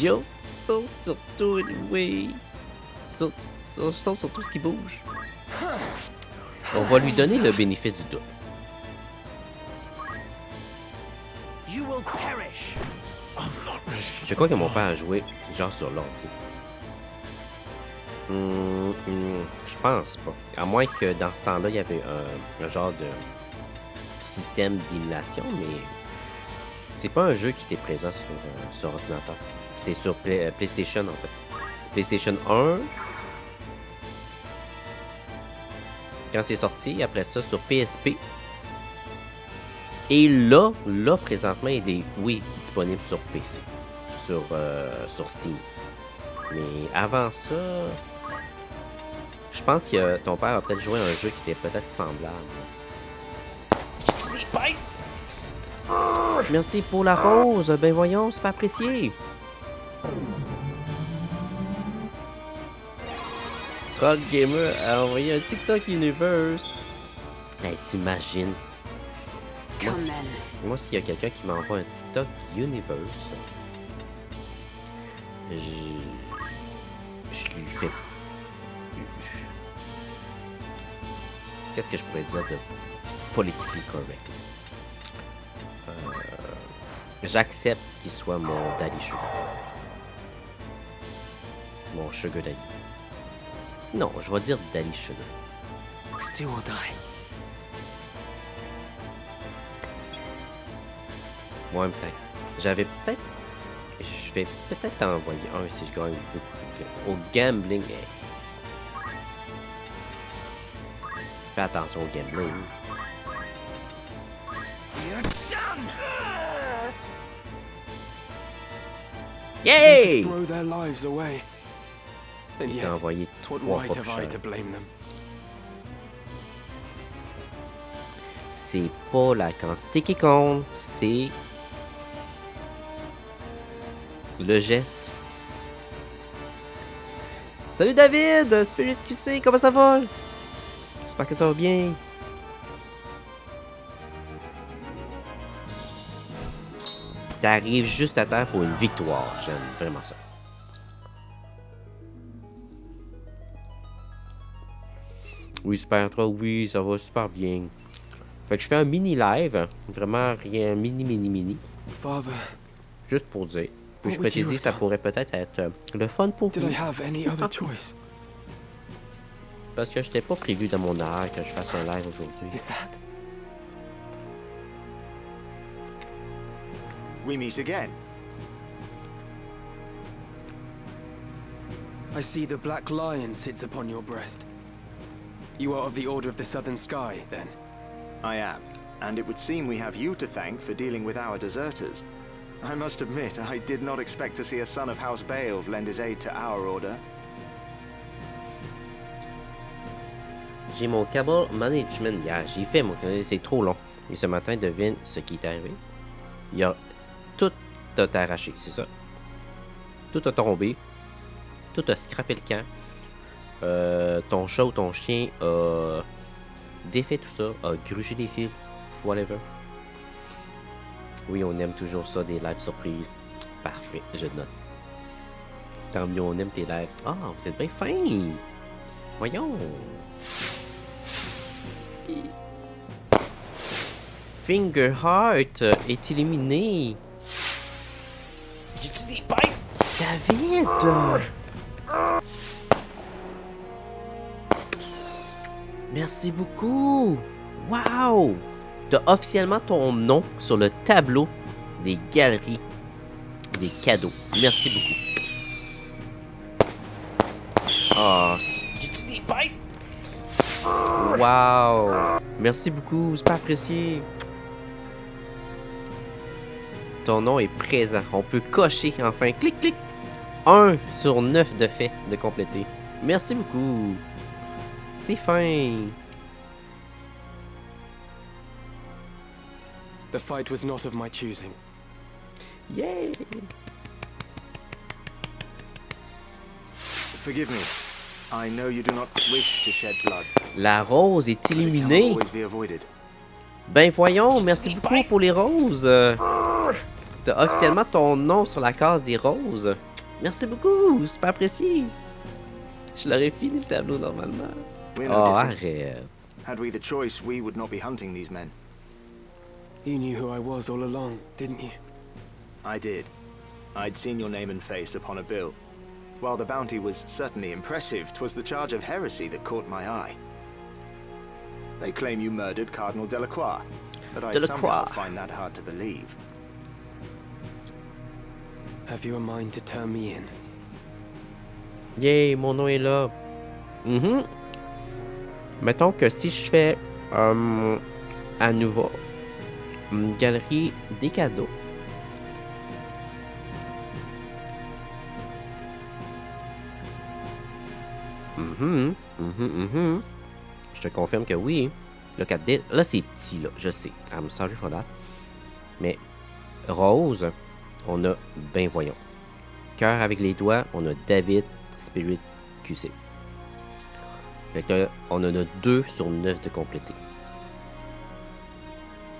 Yo, saute sur tout, oui. Saute sur tout ce qui bouge. On va lui donner le bénéfice du doute. You will perish. Je crois que mon père a joué genre sur l'ordi. Je pense pas. À moins que dans ce temps-là, il y avait un genre de système d'émulation, mais c'est pas un jeu qui était présent sur ordinateur. C'était sur PlayStation en fait. PlayStation 1. Quand c'est sorti, après ça sur PSP. Et là, présentement, il est, oui, disponible sur PC. Sur Steam. Mais avant ça, je pense que ton père a peut-être joué à un jeu qui était peut-être semblable. Merci pour la rose. Ben voyons, c'est pas apprécié. Troll Gamer a envoyé un TikTok Universe. Hey, t'imagines? Moi, s'il y a quelqu'un qui m'envoie un TikTok Universe, je lui fais... Qu'est-ce que je pourrais dire de politically correct? J'accepte qu'il soit mon daddy sugar. Mon sugar daddy. Non, je vais dire daddy sugar. Still or die. Moi, peut-être. J'avais peut-être... Je vais peut-être envoyer un si je gagne beaucoup. Au gambling. Fais attention au gambling. You're done. Yay! Throw their lives away. And Il yet, t'a envoyé what 3 right fois have plus I to cher. blame them? C'est pas la quantité qui compte, c'est le geste. Salut David! Spirit QC, comment ça va? J'espère que ça va bien. T'arrives juste à terre pour une victoire. J'aime vraiment ça. Oui, Super 3, oui, ça va super bien. Fait que je fais un mini live. Vraiment rien, mini. Father, Juste pour dire. Puis What je would m'étais you dit have ça done? pourrait peut-être être le fun pour did vous. I have any other choice? Parce que j'étais pas prévu dans mon horaire que je fasse un live aujourd'hui. Is that? We meet again. I see the black lion sits upon your breast. You are of the Order of the Southern Sky, then? I am, and it would seem we have you to thank for dealing with our deserters. I must admit, I did not expect to see a son of House Beowulf lend his aid to our order. J'ai mon cable management hier. J'ai fait mon c'est trop long. Et ce matin, devine ce qui est arrivé. Il y a tout a arraché, c'est ça. Tout a tombé. Tout a scrappé le camp. Ton chat ou ton chien a défait tout ça, a grugé les fils, whatever. Oui, on aime toujours ça, des lives surprises. Parfait, je note. Tant mieux, on aime tes lives. Ah, vous êtes bien fin. Voyons. Fingerheart est éliminé. J'ai-tu des pipes? David! Merci beaucoup! Wow! T'as officiellement ton nom sur le tableau des galeries des cadeaux. Merci beaucoup. Oh, j'ai-tu des pipes? Wow! Merci beaucoup, c'est pas apprécié. Ton nom est présent. On peut cocher enfin. Clic, clic. 1 sur 9 de fait de compléter. Merci beaucoup. T'es fin. The fight was not of my choosing. Yay! Forgive me. I know you do not wish to shed blood. La rose est But it can illuminée. always be avoided. Ben voyons, merci beaucoup pour les roses. T'as officiellement ton nom sur la case des roses. Merci beaucoup, c'est pas apprécié. Je l'aurais fini le tableau normalement. We're Oh, no different. arrête. Had we the choice, we would not be hunting these men. You knew who I was all along, didn't you? I did. I'd seen your name and face upon a bill. While the bounty was certainly impressive, 'twas the charge of heresy that caught my eye. They claim you murdered Cardinal Delacroix, but I somehow Delacroix. find that hard to believe. Have you a mind to turn me in? Yay, mon nom est là. Mhm. Mettons que si je fais à nouveau une galerie des cadeaux. Je te confirme que oui. Look at this. Là, c'est petit, là. Je sais. I'm sorry for that. Mais rose, on a ben voyons. Cœur avec les doigts, on a David, Spirit, QC. Fait que là, on en a 2 sur 9 de compléter.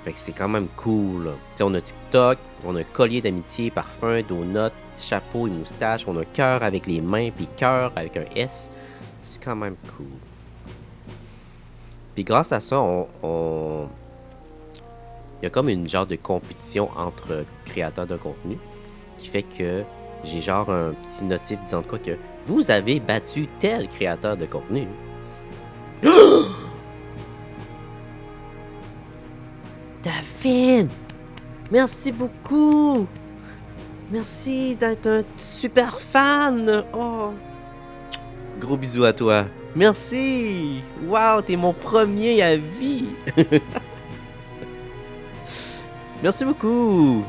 Fait que c'est quand même cool, là. T'sais, on a TikTok, on a collier d'amitié, parfum, donut, chapeau et moustache. On a cœur avec les mains, puis cœur avec un S. C'est quand même cool. Puis grâce à ça, il y a comme une genre de compétition entre créateurs de contenu qui fait que j'ai genre un petit notif disant de quoi que vous avez battu tel créateur de contenu. David! Merci beaucoup! Merci d'être un super fan! Oh! Gros bisous à toi! Merci! Wow, t'es mon premier à vie! Merci beaucoup!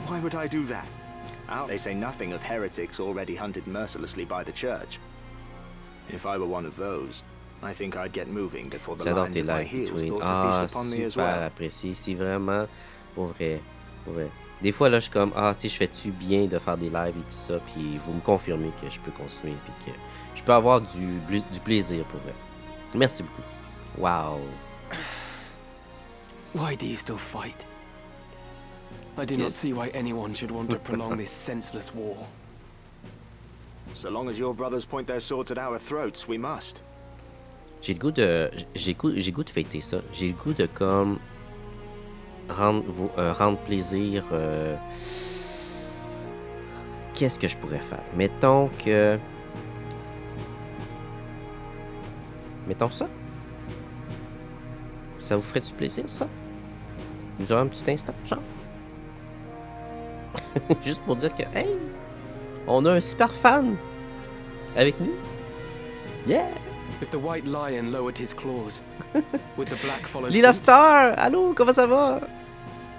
Why would I do that? They say nothing of heretics already hunted mercilessly by the church. If I were one of those, I think I'd get moving before the J'adore lines tes of my likes, heels Twin. thought to Ah, feast upon me as super well. apprécié. C'est vraiment, pour vrai, pour vrai. Des fois, là, je suis comme, tu sais, je fais-tu bien de faire des lives et tout ça, puis vous me confirmez que je peux continuer, puis que je peux avoir du plaisir, pour vrai. Merci beaucoup. Wow. Why do you still fight? I do not see why anyone should want to prolong this senseless war. So long as your brothers point their swords at our throats, we must. J'ai le goût de. J'ai le goût de fêter ça. J'ai le goût de comme. Rendre plaisir. Qu'est-ce que je pourrais faire? Mettons que. Mettons ça. Ça vous ferait du plaisir, ça? Nous aurons un petit instant, genre? Juste pour dire que, hey! On a un super fan! Avec nous? Yeah! If the white lion lowered his claws, would the black follow Lila suit? Star! Allô, comment ça va?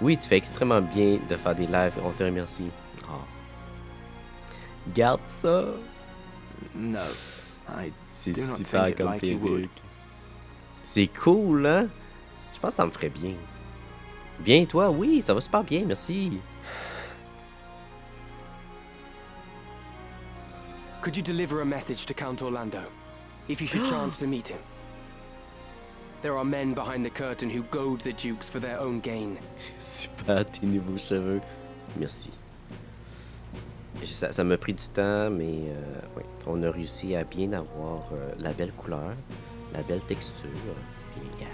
Oui, tu fais extrêmement bien de faire des lives. On te remercie. Oh. Garde ça. No, I C'est do not super think it comme like you would. perruque. C'est cool, hein? Je pense que ça me ferait bien. Bien, toi? Oui, ça va super bien, merci. Could you deliver a message to Count Orlando, if you should chance to meet him? There are men behind the curtain who goad the dukes for their own gain. Super, tes nouveaux cheveux. Merci. Ça m'a pris du temps, mais ouais, on a réussi à bien avoir la belle couleur, la belle texture. Puis, yeah.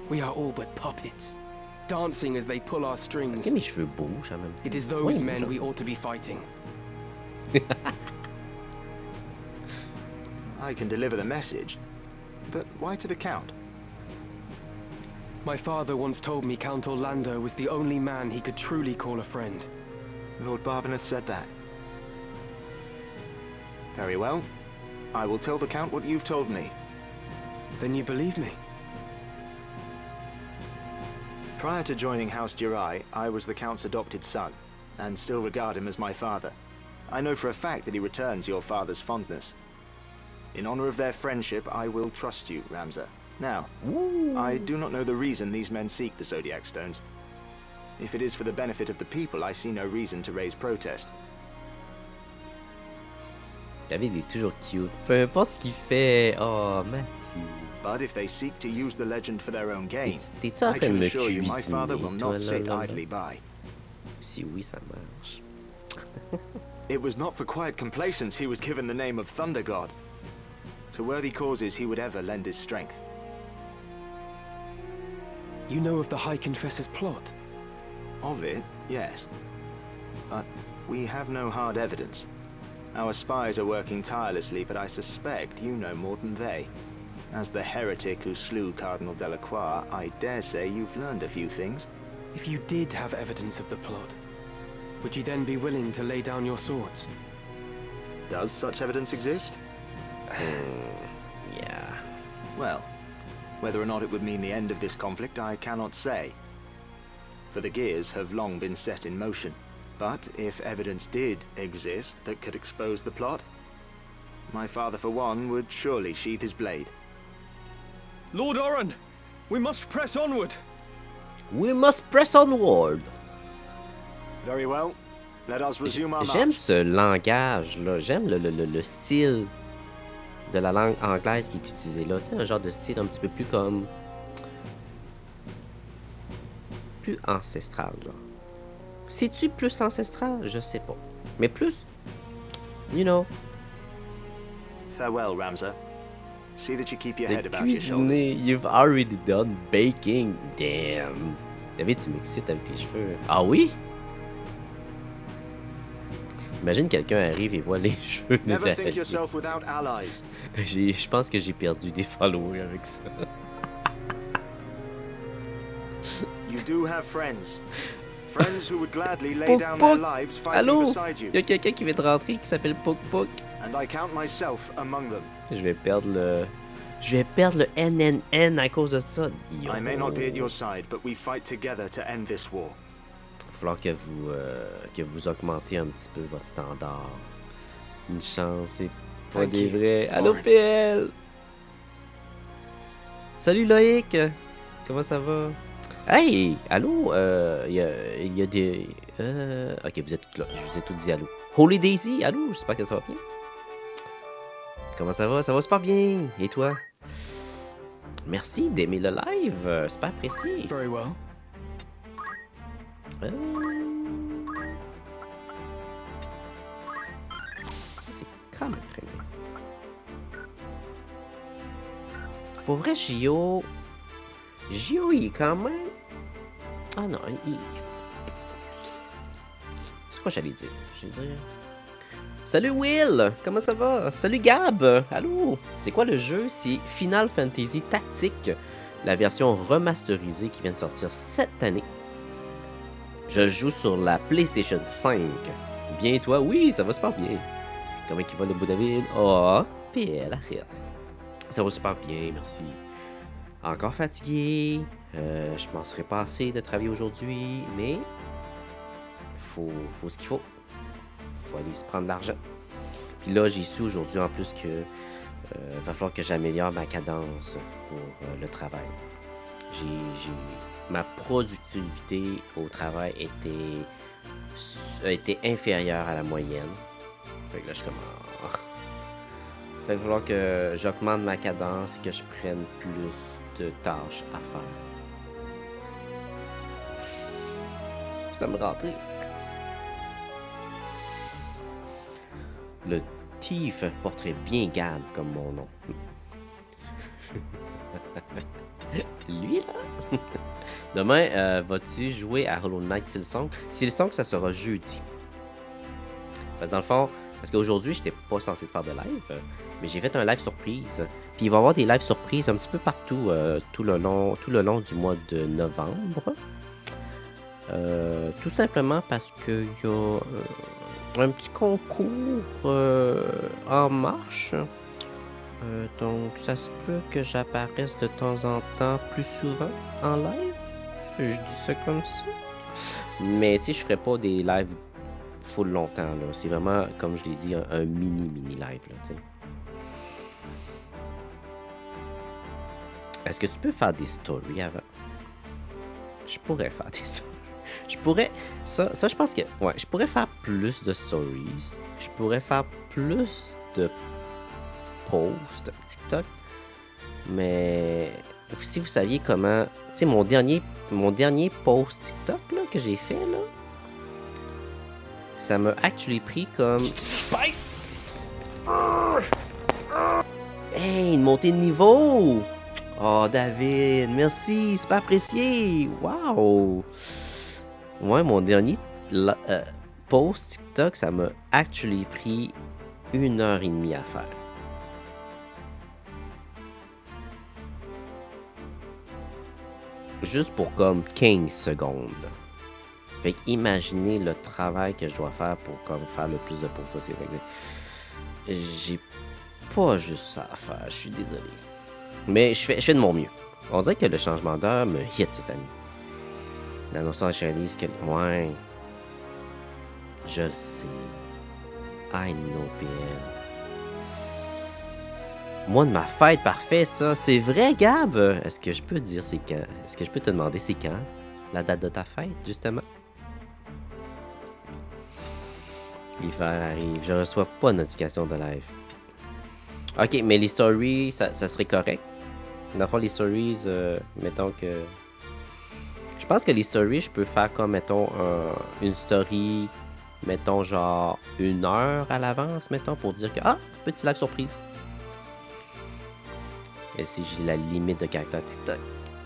We are all but puppets, dancing as they pull our Est-ce strings. que mes cheveux bougent en même temps? It is those Oui, men bougent. we ought to be fighting. I can deliver the message. But why to the Count? My father once told me Count Orlando was the only man he could truly call a friend. Lord Barbeneth said that. Very well. I will tell the Count what you've told me. Then you believe me? Prior to joining House Durai, I was the Count's adopted son, and still regard him as my father. I know for a fact that he returns your father's fondness. In honor of their friendship, I will trust you, Ramza. Now, I do not know the reason these men seek the Zodiac Stones. If it is for the benefit of the people, I see no reason to raise protest. David est toujours cute. Peu importe ce qu'il fait. Oh, Mathieu. But if they seek to use the legend for their own gain, T'es-tu en I train de can me assure you my cuisiner, father will toi, not sit là? idly by. Si oui, ça marche. It was not for quiet complacence he was given the name of Thunder God. To worthy causes he would ever lend his strength. You know of the High Confessor's plot? Of it, yes. But we have no hard evidence. Our spies are working tirelessly, but I suspect you know more than they. As the heretic who slew Cardinal Delacroix, I dare say you've learned a few things. If you did have evidence of the plot, would you then be willing to lay down your swords? Does such evidence exist? Yeah. Well, whether or not it would mean the end of this conflict, I cannot say. For the gears have long been set in motion. But if evidence did exist that could expose the plot, my father, for one, would surely sheathe his blade. Lord Oren, we must press onward. We must press onward. Very well. Let us resume our J'aime march. ce langage-là. J'aime le style de la langue anglaise qui est utilisé là. Tu sais, un genre de style un petit peu plus comme... plus ancestral, genre. C'est-tu plus ancestral? Je sais pas. Mais plus... You know... Farewell, Ramza. See that you keep your de head about your shoulders. cuisiner. You've already done baking. Damn. David, tu m'excites avec tes cheveux. Ah oui? Imagine quelqu'un arrive et voit les cheveux de Never think David. yourself without allies. Je pense que j'ai perdu des followers avec ça. You do have friends. Friends who would gladly lay Poc, down poc. their lives fighting Allô? beside you. Il y a quelqu'un qui vient de rentrer qui s'appelle Poc Poc. And I count myself among them. Je vais perdre le... Je vais perdre le NNN à cause de ça. Yo. I may not be at your side, but we fight together to end this war. Il va falloir que vous augmentez un petit peu votre standard. Une chance, c'est pas Thank des you, vrais. Allô, Oren. PL! Salut Loïc! Comment ça va? Hey! Allô? Il y a des... Ok, vous êtes toutes là. Je vous ai toutes dit allô. Holy Daisy! Allô? J'espère que ça va bien. Comment ça va? Ça va super bien. Et toi? Merci d'aimer le live. C'est pas apprécié. Very well. Ça, c'est quand même très nice. Pour vrai, Gio, il est quand même... Ah non, c'est quoi j'allais dire? J'allais dire... Salut Will! Comment ça va? Salut Gab! Allô? C'est quoi le jeu? C'est Final Fantasy Tactique, la version remasterisée qui vient de sortir cette année. Je joue sur la PlayStation 5. Bien et toi? Oui, ça va super bien. Comment il va le beau David? Oh, PL, arrête. Ça va super bien, merci. Encore fatigué. Je m'en serais pas assez de travailler aujourd'hui, mais faut ce qu'il faut. Faut aller se prendre de l'argent. Puis là, j'ai su aujourd'hui en plus que va falloir que j'améliore ma cadence pour le travail. Ma productivité au travail était inférieure à la moyenne. Fait que là, je suis comme... ah. Fait qu'il va falloir que j'augmente ma cadence et que je prenne plus de tâches à faire. Ça me rend triste. Le Thief porterait bien Gab comme mon nom. Lui, là? Demain, vas-tu jouer à Hollow Knight Silksong? Silksong, ça sera jeudi. Parce que dans le fond, parce qu'aujourd'hui, j'étais pas censé faire de live, mais j'ai fait un live surprise. Puis il va y avoir des lives surprises un petit peu partout tout le long du mois de novembre. Tout simplement parce qu'il y a un petit concours en marche. Donc, ça se peut que j'apparaisse de temps en temps plus souvent en live. Je dis ça comme ça. Mais, tu sais, je ferai pas des lives full longtemps, là. C'est vraiment, comme je l'ai dit, un mini live, là, tu sais. Est-ce que tu peux faire des stories avant? Je pourrais faire des stories. Je pourrais... Ça, je pense que... Ouais, je pourrais faire plus de stories. Je pourrais faire plus de posts TikTok. Mais si vous saviez comment... Tu sais, mon dernier post TikTok là, que j'ai fait, là, ça m'a actually pris comme... Hey, une montée de niveau! Oh, David, merci, c'est pas apprécié! Wow! Ouais, mon dernier post TikTok, ça m'a actually pris 1h30 à faire. Juste pour comme 15 secondes. Fait que imaginez le travail que je dois faire pour comme faire le plus de posts possible. J'ai pas juste ça à faire, je suis désolé. Mais je fais de mon mieux. On dirait que le changement d'heure me hit cette année. L'annonceur réalise que... Ouais. Je le sais. I know, PL. Moi de ma fête, parfait, ça. C'est vrai, Gab? Est-ce que je peux dire c'est quand? Est-ce que je peux te demander c'est quand? La date de ta fête, justement? L'hiver arrive. Je reçois pas de notification de live. Ok, mais les stories, ça serait correct. Dans le fond, les stories, mettons que... Je pense que les stories, je peux faire comme, mettons, une story, mettons, genre 1 heure à l'avance, mettons, pour dire que, ah, petit live surprise. Et si j'ai la limite de caractère TikTok.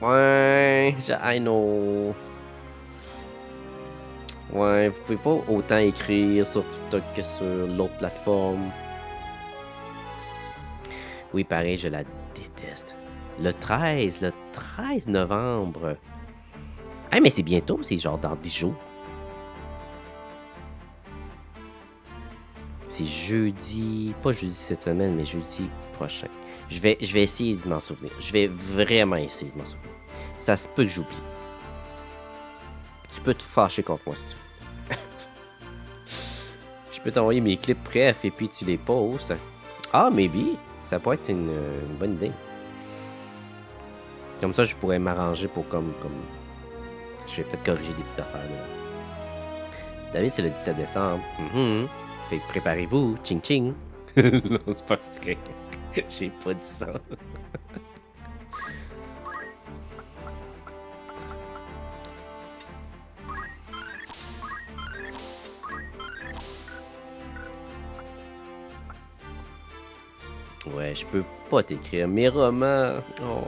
Ouais, I know. Ouais, vous pouvez pas autant écrire sur TikTok que sur l'autre plateforme. Oui, pareil, je la déteste. Le 13 novembre. Ah, mais c'est bientôt, c'est genre dans 10 jours. C'est jeudi, pas jeudi cette semaine, mais jeudi prochain. Je vais essayer de m'en souvenir. Je vais vraiment essayer de m'en souvenir. Ça se peut que j'oublie. Tu peux te fâcher contre moi si tu veux. Je peux t'envoyer mes clips brefs et puis tu les postes. Ah, maybe. Ça pourrait être une bonne idée. Comme ça, je pourrais m'arranger pour comme... Je vais peut-être corriger des petites affaires. Là. David, c'est le 17 décembre. Fait que préparez-vous. Ching ching. Non, c'est pas vrai. J'ai pas dit ça. Ouais, je peux pas t'écrire mes romans. Oh.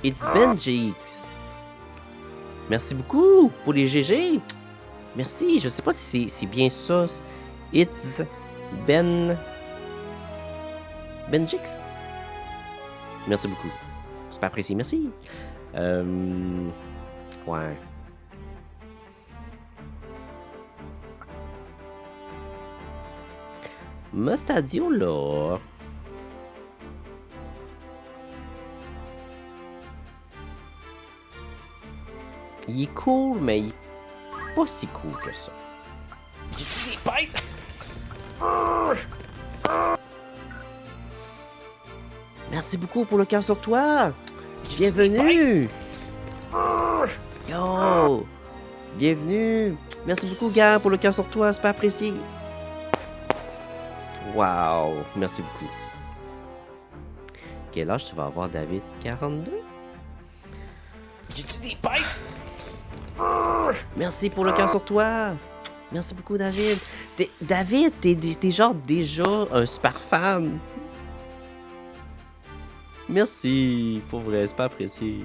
It's Benjix. Merci beaucoup pour les GG. Merci, je sais pas si c'est bien ça. It's Benjix. Merci beaucoup. C'est pas apprécié, merci. Ouais. Mustadio là. Il est cool, mais il est pas si cool que ça. J'ai des pipes! Merci beaucoup pour le cœur sur toi! Bienvenue! Yo! Bienvenue! Merci beaucoup, gars, pour le cœur sur toi, c'est pas apprécié. Wow! Merci beaucoup. Quel âge tu vas avoir, David? 42? J'ai-tu des pipes? Merci pour le cœur sur toi. Merci beaucoup, David. David, t'es genre déjà un super fan. Merci. Pour vrai, c'est pas apprécié.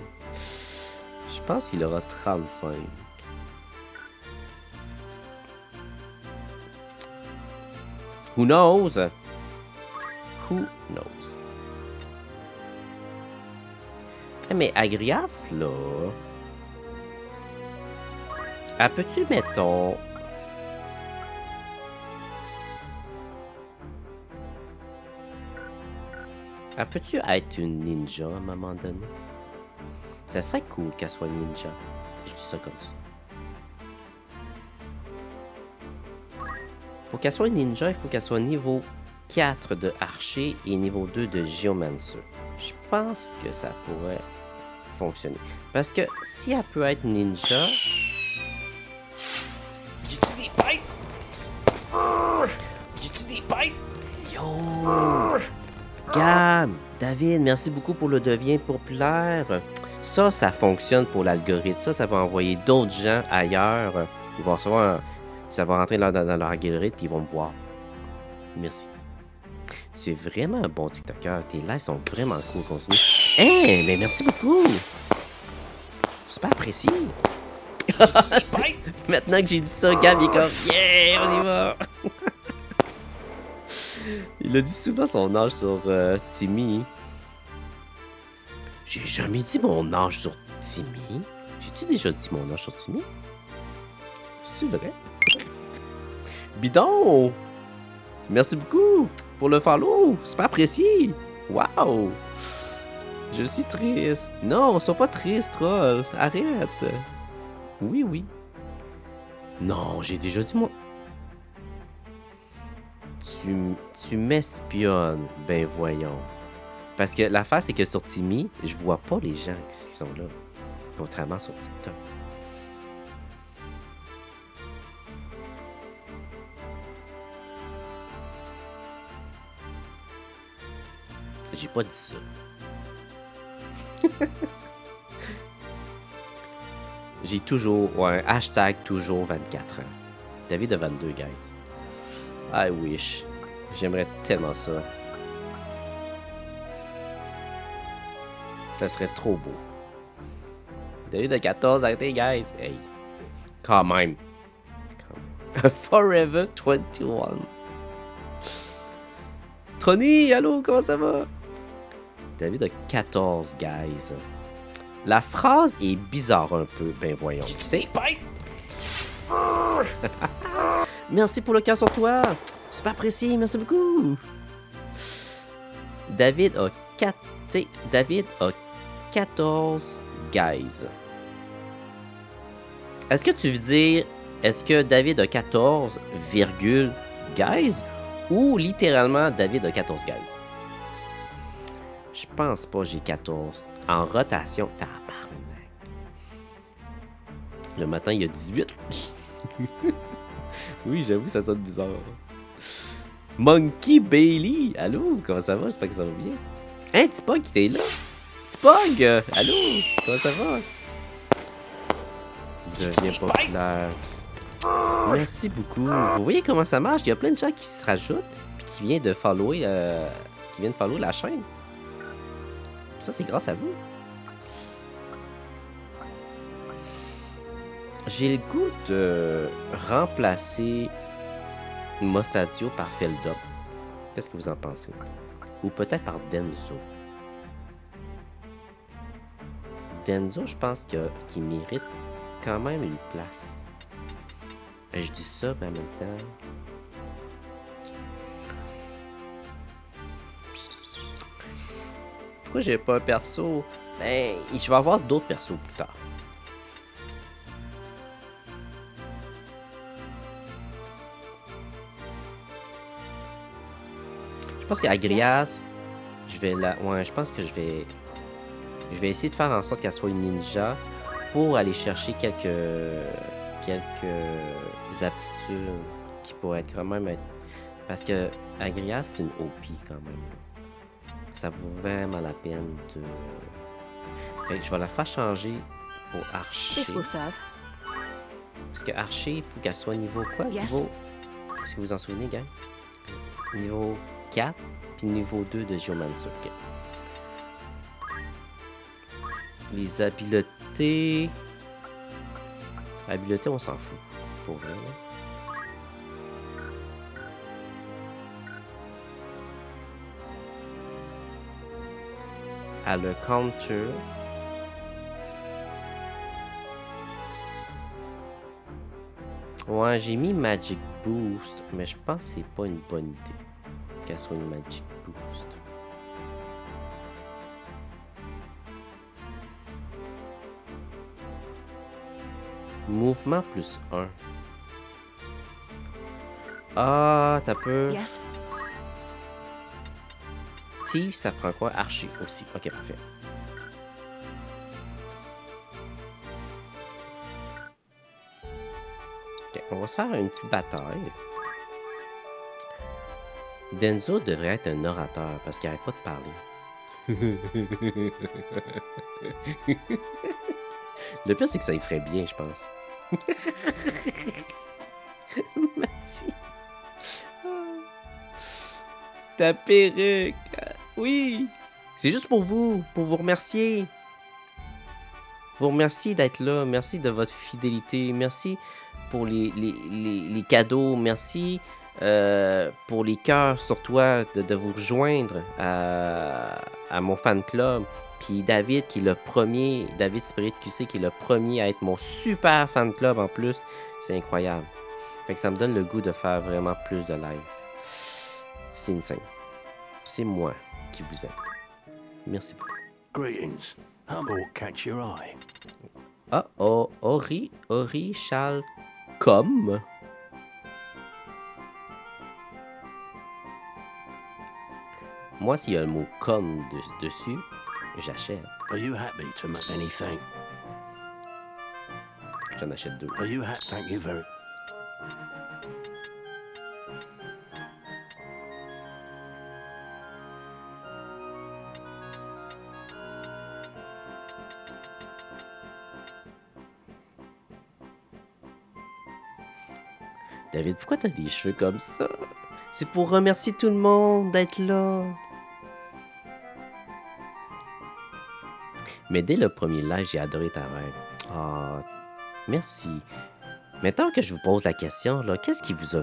Je pense qu'il aura 35. Who knows? Who knows? Mais Agrias, là... peux-tu, mettons... peux-tu être une ninja à un moment donné? Ça serait cool qu'elle soit ninja. Je dis ça comme ça. Pour qu'elle soit ninja, il faut qu'elle soit niveau 4 de archer et niveau 2 de géomancer. Je pense que ça pourrait fonctionner. Parce que si elle peut être ninja... J'ai-tu des pipes? Yo! Gab, David, merci beaucoup pour le devient populaire. Ça fonctionne pour l'algorithme. Ça va envoyer d'autres gens ailleurs. Ils vont recevoir ça va rentrer dans leur algorithme puis ils vont me voir. Merci. C'est vraiment un bon TikToker. Tes lives sont vraiment cool. Continue. Hein, mais merci beaucoup. Super apprécié. Maintenant que j'ai dit ça, Gab, il est comme yeah, on y va. Il a dit souvent son âge sur Timmy. J'ai jamais dit mon âge sur Timmy. J'ai-tu déjà dit mon âge sur Timmy? C'est vrai? Bidon! Merci beaucoup pour le follow. Super apprécié. Wow! Je suis triste. Non, sois pas triste, troll. Arrête. Oui, oui. Non, j'ai déjà dit mon... Tu m'espionnes. Ben voyons. Parce que l'affaire, c'est que sur Timmy, je vois pas les gens qui sont là. Contrairement sur TikTok. J'ai pas dit ça. J'ai toujours... Ouais, hashtag toujours 24 ans. David de 22, guys. I wish. J'aimerais tellement ça. Ça serait trop beau. David de 14, arrêtez, guys. Hey. Quand même. Forever 21. Trony, allô, comment ça va? David de 14, guys. La phrase est bizarre un peu. Ben voyons. Tu sais, merci pour le cœur sur toi. Super apprécié, merci beaucoup. David a 14 guys. Est-ce que tu veux dire, est-ce que David a 14, guys ou littéralement David a 14 guys? Je pense pas j'ai 14. En rotation, tabarnak. Le matin, il y a 18. Oui, j'avoue, ça sonne bizarre. Monkey Bailey, allô, comment ça va? J'espère que ça va bien. Hein, Tipog, t'es là? Tipog, allô, comment ça va? Deviens populaire. Merci beaucoup. Vous voyez comment ça marche? Il y a plein de gens qui se rajoutent puis qui viennent de follower, la chaîne. Ça, c'est grâce à vous. J'ai le goût de remplacer Mostadio par Felda. Qu'est-ce que vous en pensez? Ou peut-être par Denzo. Denzo, je pense qu'il mérite quand même une place. Je dis ça, mais en même temps... Pourquoi j'ai pas un perso? Ben, je vais avoir d'autres persos plus tard. Je pense qu'Agrias, je vais la... Ouais, je pense que je vais essayer de faire en sorte qu'elle soit une ninja pour aller chercher quelques aptitudes qui pourraient être quand même... Parce que Agrias, c'est une OP quand même. Ça vaut vraiment la peine de... Fait que je vais la faire changer pour Archer. Parce que Archer, il faut qu'elle soit niveau quoi? Niveau... Est-ce que vous en souvenez, gars? Niveau 4, puis niveau 2 de Geomancer. Okay. Les habiletés... Habileté, on s'en fout. Pour vrai, là. À le counter. Ouais, j'ai mis Magic Boost, mais je pense que c'est pas une bonne idée qu'elle soit une Magic Boost. Mouvement plus 1. Ah, t'as peur. Yes. Steve, ça prend quoi? Archer aussi. Ok, parfait. Ok, on va se faire une petite bataille. Denzo devrait être un orateur parce qu'il arrête pas de parler. Le pire, c'est que ça y ferait bien, je pense. Merci. Ta perruque. Oui. C'est juste pour vous remercier. Vous remercier d'être là. Merci de votre fidélité. Merci pour les cadeaux. Merci pour les cœurs sur toi de vous rejoindre à mon fan club. Puis David, qui est le premier, David Spirit QC, qui est le premier à être mon super fan club en plus. C'est incroyable. Fait que ça me donne le goût de faire vraiment plus de live. C'est insane. C'est moi qui vous aime. Merci beaucoup. Greetings. Humble catch your eye. Ah, oh, Ori Chalcom. Moi, s'il y a le mot com dessus, j'achète. Are you happy to make anything? J'en achète 2. Are you happy? Thank you very. David, pourquoi t'as des cheveux comme ça? C'est pour remercier tout le monde d'être là. Mais dès le premier live, j'ai adoré ta vibe. Ah, merci. Maintenant que je vous pose la question, là, qu'est-ce qui vous a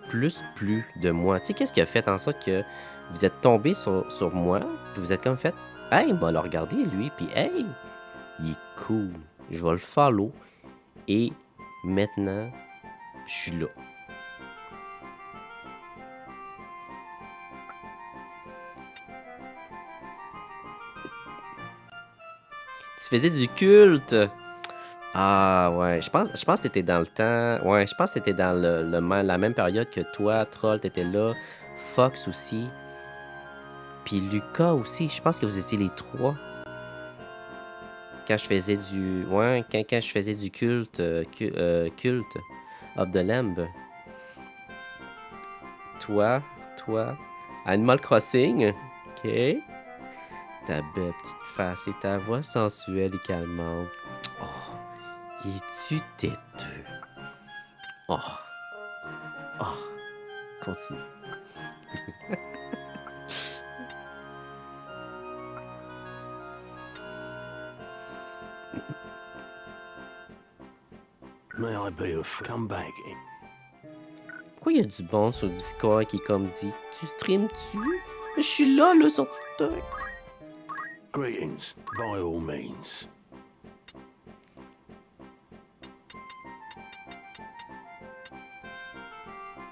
plus plu de moi? Tu sais, qu'est-ce qui a fait en sorte que vous êtes tombé sur moi, puis vous êtes comme fait, hey, il m'a le regardé, lui, puis hey, il est cool. Je vais le follow. Et maintenant, je suis là. Tu faisais du culte. Ah ouais, je pense que t'étais dans le temps. Ouais, je pense que t'étais dans la même période que toi, Troll, t'étais là. Fox aussi. Puis Lucas aussi. Je pense que vous étiez les trois. Quand je faisais du. Ouais, quand je faisais du culte. Culte of the Lamb. Toi. Animal Crossing. Ok. Ta belle petite face et ta voix sensuelle et calmante. Oh, es-tu têteux? Oh, continue. May I be of come back? Pourquoi il y a du bon sur Discord qui est comme dit, tu streames-tu? Je suis là sur TikTok. Greetings, by all means.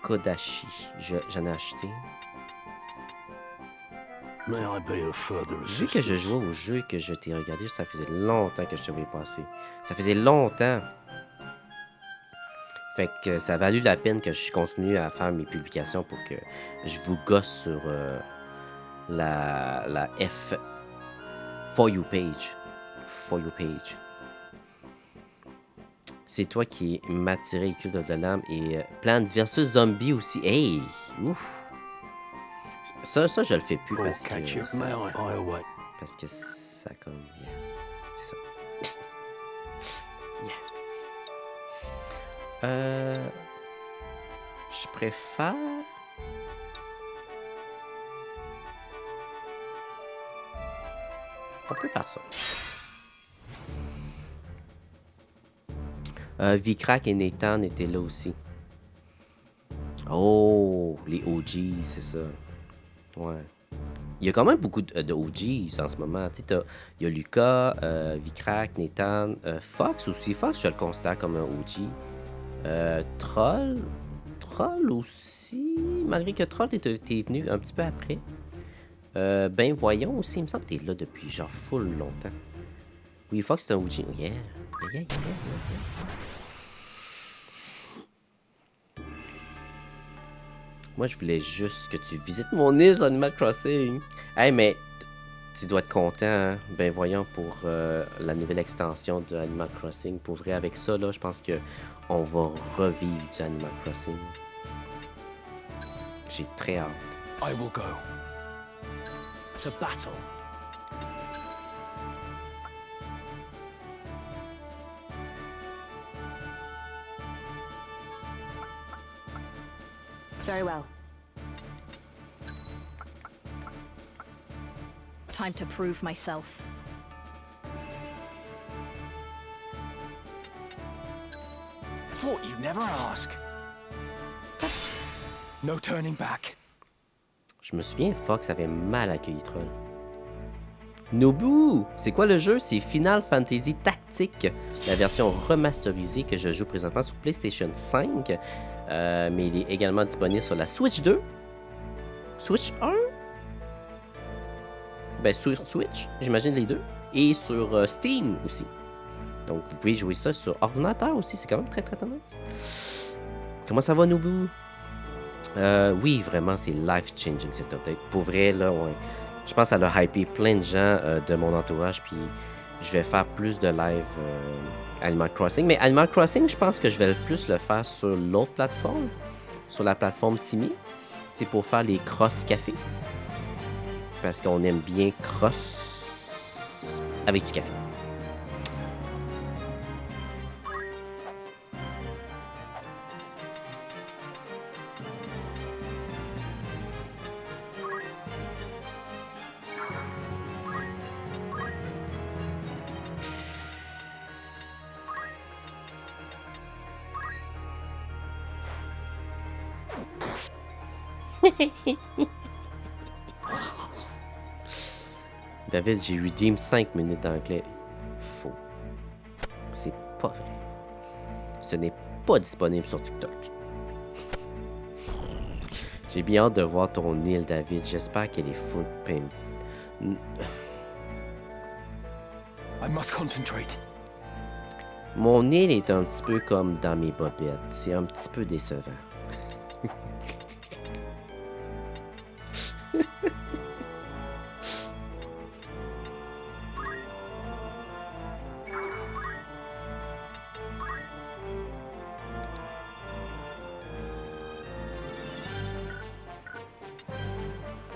Kodashi, j'en ai acheté. May I be of further Vu que je assistance? jouais au jeu et que je t'ai regardé, ça faisait longtemps que je te voyais passer. Ça faisait longtemps. Fait que ça a valu la peine que je continue à faire mes publications pour que je vous gosse sur la F For You page. For You page. C'est toi qui m'as tiré Culte of the Lamb et Plants vs Zombie aussi. Hey! Ouf! Ça, je le fais plus Or parce catch que you. ça, May I away? parce que ça comme... yeah. C'est ça. Yeah. Je préfère... On peut faire ça. Vicrac et Nathan étaient là aussi. Oh, les OGs, c'est ça. Ouais. Il y a quand même beaucoup de OGs en ce moment. Tu sais, il y a Lucas, Vicrac, Nathan, Fox aussi. Fox, je le considère comme un OG. Troll aussi. Malgré que Troll, t'es venu un petit peu après. Ben voyons aussi, il me semble que t'es là depuis genre full longtemps. Oui, Fox c'est un OG. Yeah. Moi je voulais juste que tu visites mon île sur Animal Crossing. Hey mais tu dois être content, hein? Ben voyons pour la nouvelle extension de Animal Crossing. Pour vrai avec ça là, je pense que on va revivre du Animal Crossing. J'ai très hâte. I will go. To battle. Very well. Time to prove myself. Thought you'd never ask. No turning back. Je me souviens, Fox avait mal accueilli Troll. Nobu! C'est quoi le jeu? C'est Final Fantasy Tactics, la version remasterisée que je joue présentement sur PlayStation 5. Mais il est également disponible sur la Switch 2. Switch 1? Ben, sur Switch, j'imagine les deux. Et sur Steam aussi. Donc, vous pouvez jouer ça sur ordinateur aussi. C'est quand même très, très nice. Comment ça va, Nobu? Oui, vraiment, c'est life-changing cette update. Pour vrai, là, ouais. Je pense que ça a hypé plein de gens de mon entourage. Puis, je vais faire plus de live Animal Crossing. Mais Animal Crossing, je pense que je vais plus le faire sur l'autre plateforme. Sur la plateforme Timmy. C'est pour faire les cross-café. Parce qu'on aime bien cross avec du café. David, j'ai redeem 5 minutes d'anglais. Faux. C'est pas vrai. Ce n'est pas disponible sur TikTok. J'ai bien hâte de voir ton île, David. J'espère qu'elle est full pimp. I must concentrate. Mon île est un petit peu comme dans mes bobettes. C'est un petit peu décevant.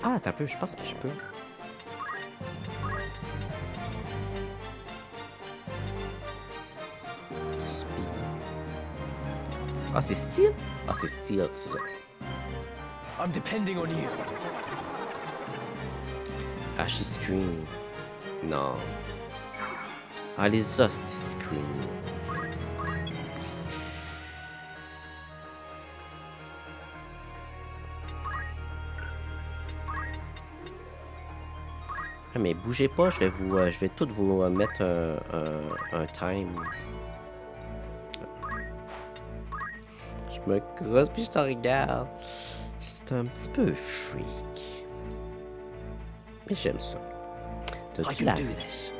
Ah, t'as peu, je pense que je peux. Speed. Ah, c'est style? Ah, c'est style, c'est ça. I'm depending on you. Ashy Scream. Non. Ah, les hosties Scream. Ah, mais bougez pas, je vais tout vous mettre un time. Je me crosse puis je te regarde. C'est un petit peu freak. Mais j'aime ça. I T'as-tu can la... do this.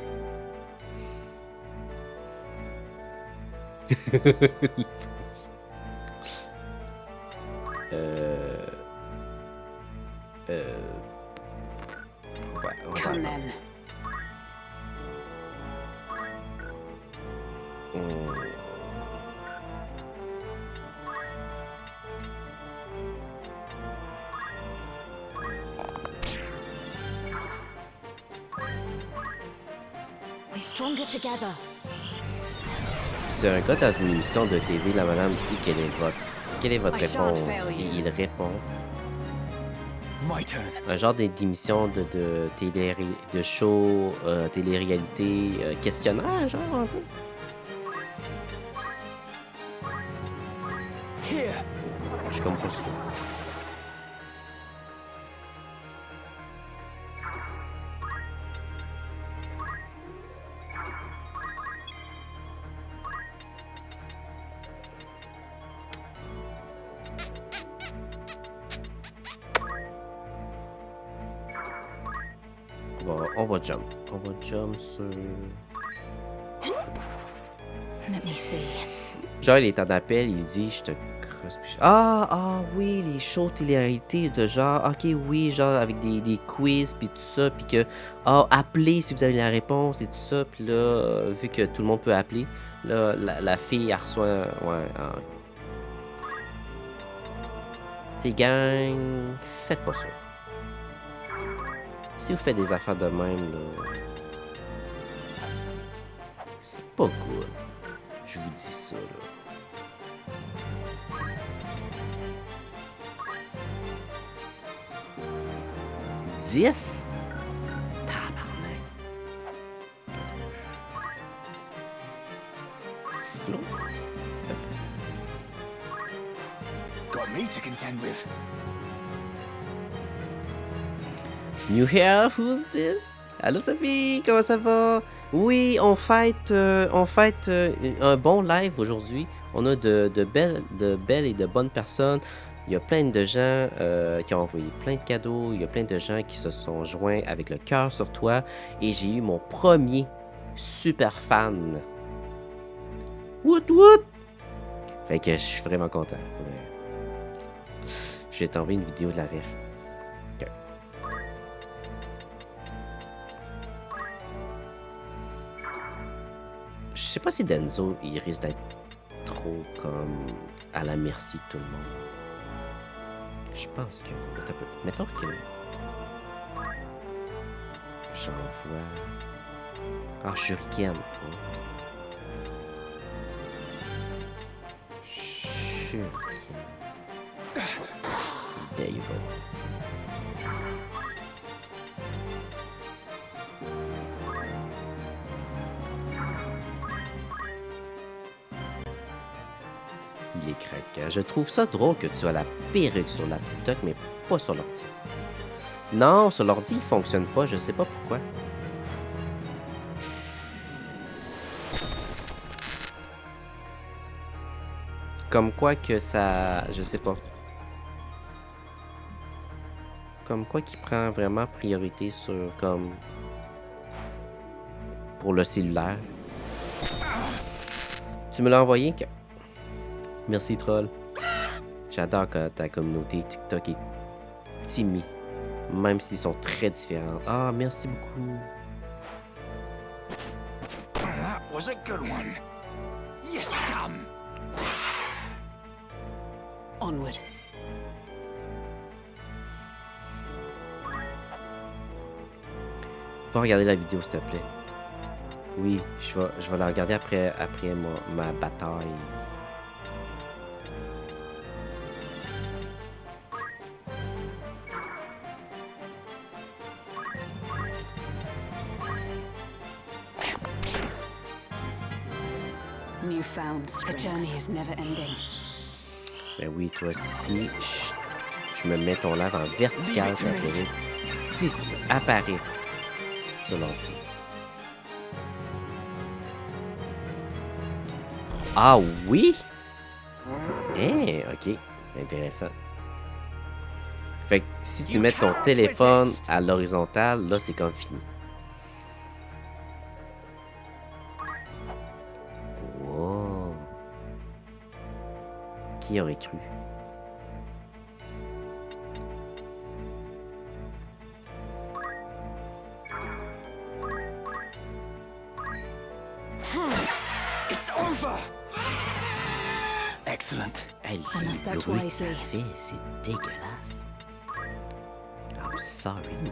on va Come attendre. then. We're stronger together. C'est un gars dans une émission de TV, la madame dit quelle est votre I shan't réponse? fail Et you. il répond. My turn. Un genre d'émission de télé, de show, télé-réalité, questionnaire, genre un peu. Here. Je suis comme pas sûr. On va jump. On va jump sur... Let me see. Genre, il est en appel, il dit, je te crosse. Ah, oui, les shows télé-réalité de genre, ok, oui, genre avec des quiz, puis tout ça, puis que, appelez si vous avez la réponse et tout ça, puis là, vu que tout le monde peut appeler, là, la fille, elle reçoit, ouais, T'sais, gang, faites pas ça. Si vous faites des affaires de même, là, c'est pas good. Je vous dis ça, là. Dix? Tabarnak. Flo? Got me to contend with. New here, who's this? Allô Sophie, comment ça va? Oui, on fête un bon live aujourd'hui. On a de belles et de bonnes personnes. Il y a plein de gens qui ont envoyé plein de cadeaux. Il y a plein de gens qui se sont joints avec le cœur sur toi. Et j'ai eu mon premier super fan. Woot woot! Fait que je suis vraiment content. Je vais t'envoyer une vidéo de la ref. Ok. Je sais pas si Denzo, il risque d'être trop comme à la merci de tout le monde. Je pense que... Attends un peu. Mettons que... J'envoie... Ah, Shuriken. Shuriken. There you go. Il est craquant. Je trouve ça drôle que tu as la perruque sur la TikTok, mais pas sur l'ordi. Non, sur l'ordi, il fonctionne pas. Je sais pas pourquoi. Comme quoi que ça... Je sais pas. Comme quoi qu'il prend vraiment priorité sur comme... Pour le cellulaire. Tu me l'as envoyé? Merci, troll. J'adore que ta communauté TikTok est timide, même s'ils sont très différents. Ah, merci beaucoup. That was a good one. You scum. Onward. Va regarder la vidéo, s'il te plaît. Oui, je vais la regarder après ma bataille. Newfound strength. The journey is never ending. Ben oui, toi aussi. Je me mets ton lave en vertical, ça apparaît sur l'ordi. Ah oui? Eh, ok. Intéressant. Fait que si tu mets ton téléphone à l'horizontale, là, c'est comme fini. Wow. Qui aurait cru? It's over. Excellent. Hey, On a start le bruit que wisely. ça fait, c'est dégueulasse. I'm sorry, mais...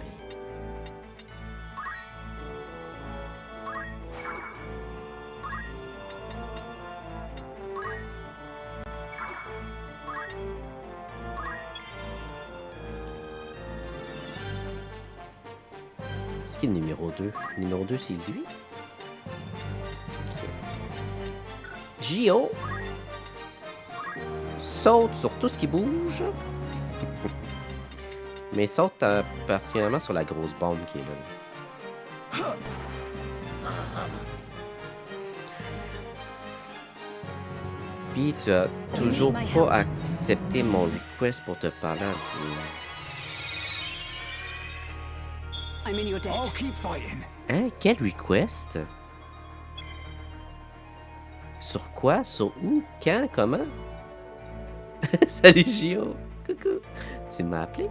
C'est qui le numéro 2? Le numéro 2, c'est lui? Gio saute sur tout ce qui bouge. Mais saute particulièrement sur la grosse bombe qui est là. Puis tu as toujours pas accepté mon request pour te parler. I'm in your debt. I'll keep fighting. Hein? Quel request? Sur quoi? Sur où? Quand? Comment? Salut Gio! Coucou! Tu m'as appelé?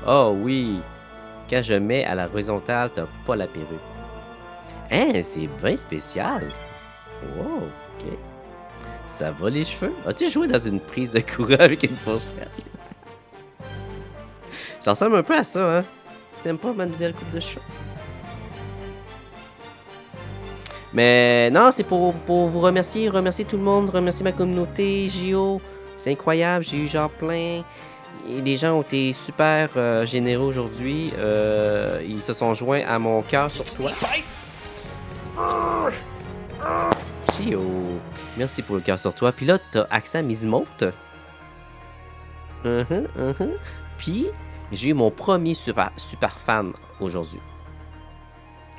Oh oui. Quand je mets à la horizontale, t'as pas la perruque. Hein, c'est bien spécial. Wow, ok. Ça va les cheveux? As-tu joué dans une prise de courant avec une fourchette? Ça ressemble un peu à ça, hein? T'aimes pas ma nouvelle coupe de cheveux? Mais non, c'est pour vous remercier tout le monde, remercier ma communauté, JO. C'est incroyable, j'ai eu genre plein. Et les gens ont été super généreux aujourd'hui. Ils se sont joints à mon cœur sur toi. JO, merci pour le cœur sur toi. Puis là, t'as accès à mes emotes. Puis, j'ai eu mon premier super fan aujourd'hui.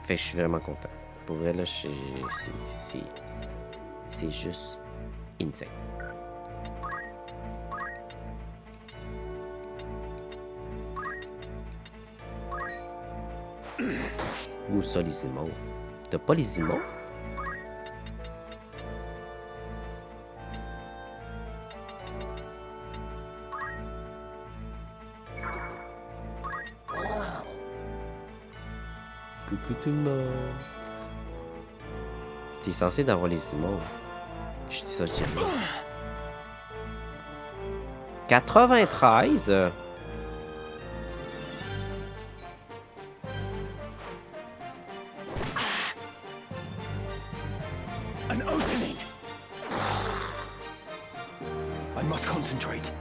Fait que je suis vraiment content. Pour vrai, là, c'est juste insane. Où ça, les emotes? T'as pas les emotes? Coucou tout le monde. T'es censé d'avoir les emotes. Je dis ça, je dis rien. 93? An opening. I must concentrate.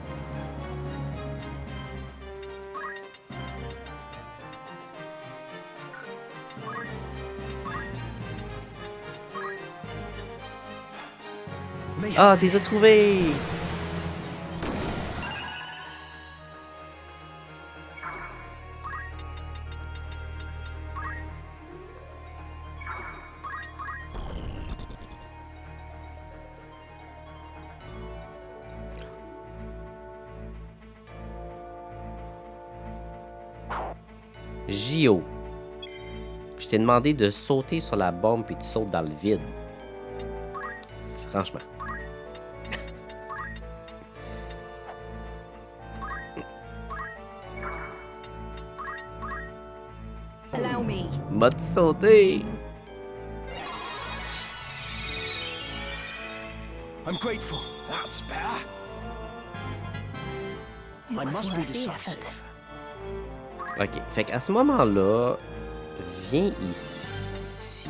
Ah, t'es as trouvés! JO. Je t'ai demandé de sauter sur la bombe puis tu sautes dans le vide. Franchement. Allow me. M'a-tu sauté? I'm grateful. That's better. It I was must be worth the decisive. effort. Ok, fait qu'à ce moment-là, viens ici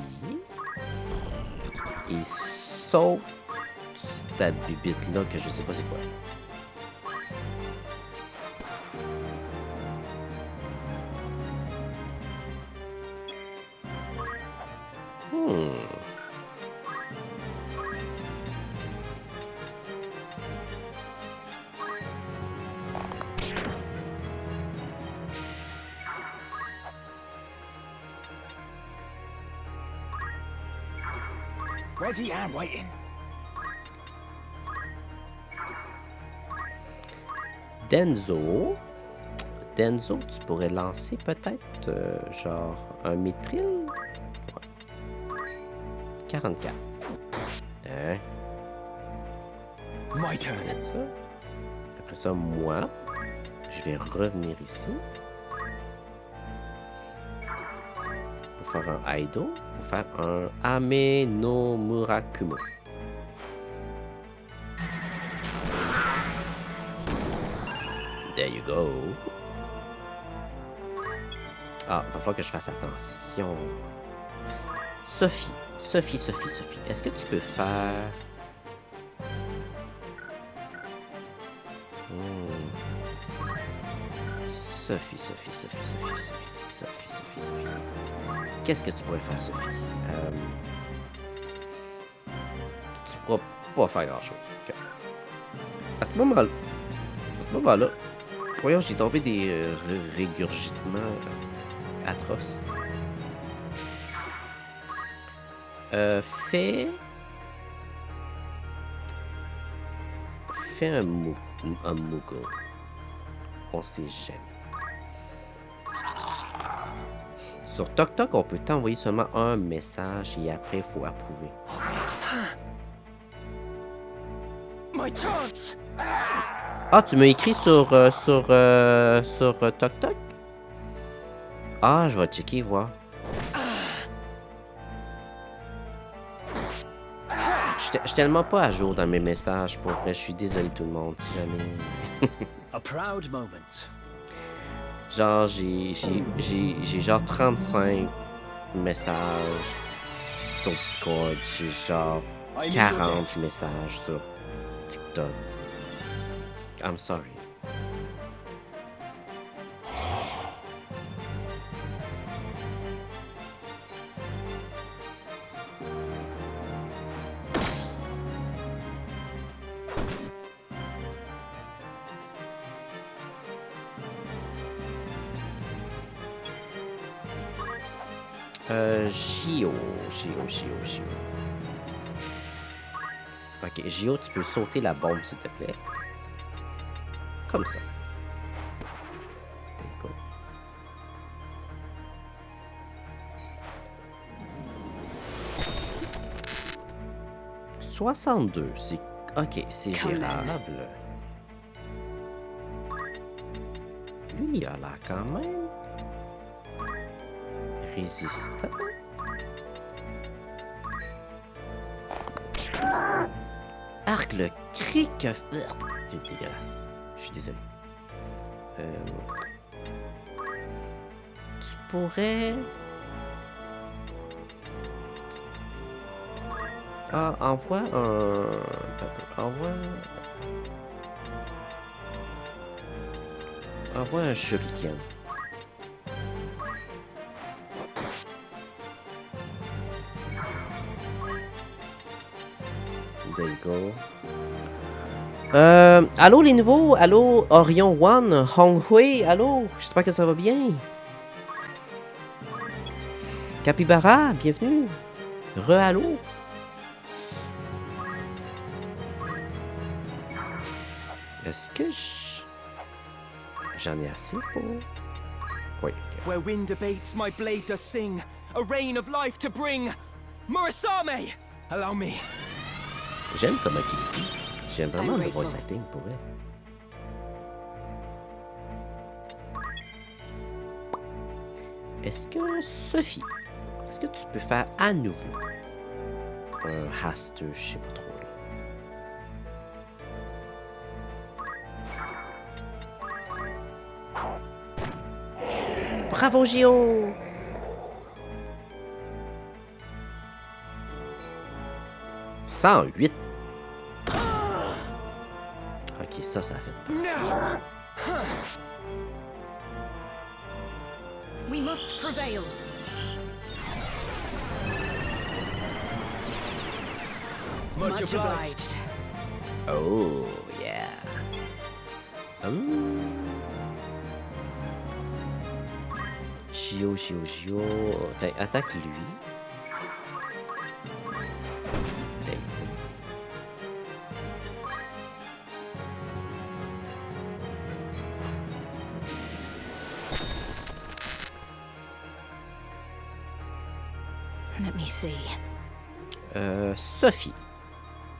et saute cette bibite-là que je sais pas c'est quoi. Ready and waiting. Denzo, tu pourrais lancer peut-être genre un Mithril? Ouais. 44. Hein? My turn. Ça. Après ça, moi, je vais revenir ici. Pour faire un Aido, pour faire un Ame no Murakumo. There you go. Ah, il va falloir que je fasse attention. Sophie. Est-ce que tu peux faire... Sophie. Qu'est-ce que tu pourrais faire, Sophie? Tu pourras pas faire grand-chose. Okay. À ce moment-là, voyons, j'ai tombé des régurgitements atroces. Fais un Moogle. On sait jamais. Sur TokTok, on peut t'envoyer seulement un message et après, il faut approuver. My chance! Ah, tu m'as écrit sur Toc Toc? Ah, je vais checker, voir. Je suis tellement pas à jour dans mes messages, pour vrai. Je suis désolé tout le monde, si jamais... A proud moment. Genre, j'ai genre 35 messages sur Discord. J'ai genre 40 messages sur TikTok. I'm sorry. Gio. Ok, Gio, tu peux sauter la bombe, s'il te plaît. Comme ça. There you go. « 62, c'est... Ok, c'est gérable. Lui, il a l'air quand même... résistant. Arc le cric. C'est dégueulasse. Je suis désolé. Tu pourrais... Ah, envoie un... Envoie un shuriken. There you go. Allô les nouveaux, allô Orion One, Hong Hui, allô, j'espère que ça va bien. Capybara, bienvenue. Re-allô. Est-ce que j'en ai assez pour... Oui. Okay. Where wind abates, my blade does sing, a rain of life to bring. Murasame, allow me. J'aime comment il dit. J'aime vraiment le voice acting pour elle. Est-ce que Sophie, est-ce que tu peux faire à nouveau un haste, je sais pas trop là. Bravo Gio! « 108. » Ok, ça a fait peur. We must prevail. Much obliged. Oh, yeah. Gio. Attaque lui. Let me see. Sophie,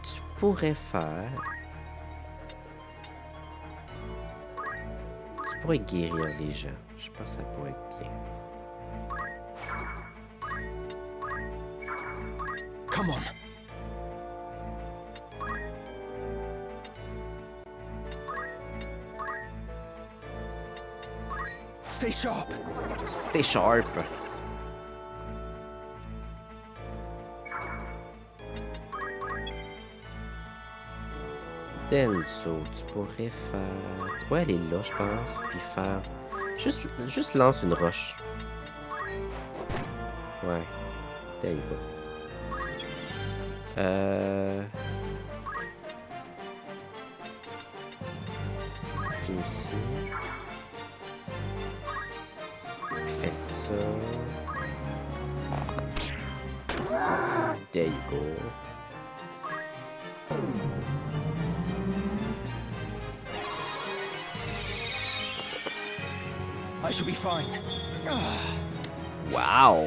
tu pourrais faire... Tu pourrais guérir les gens. Je pense que ça pourrait être bien. Come on. Stay sharp. Stay sharp. Denso, tu pourrais faire... Tu pourrais aller là, je pense, puis faire... Juste lance une roche. Ouais. There you go. Puis ici. Fais ça. There you go. I shall be fine. Wow!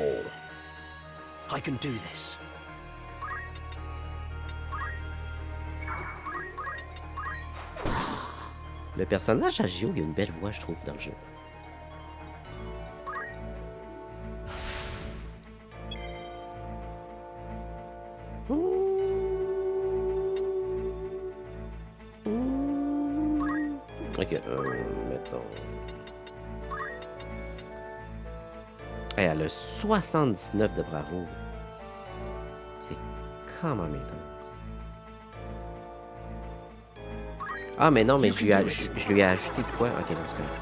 I can do this. Le personnage à Gio, il a une belle voix, je trouve, dans le jeu. Ok, mettons... Hey, elle a 79 de bravo. C'est quand même intense. Ah, mais non, mais je lui ai ajouté de quoi? Ok, non, c'est correct.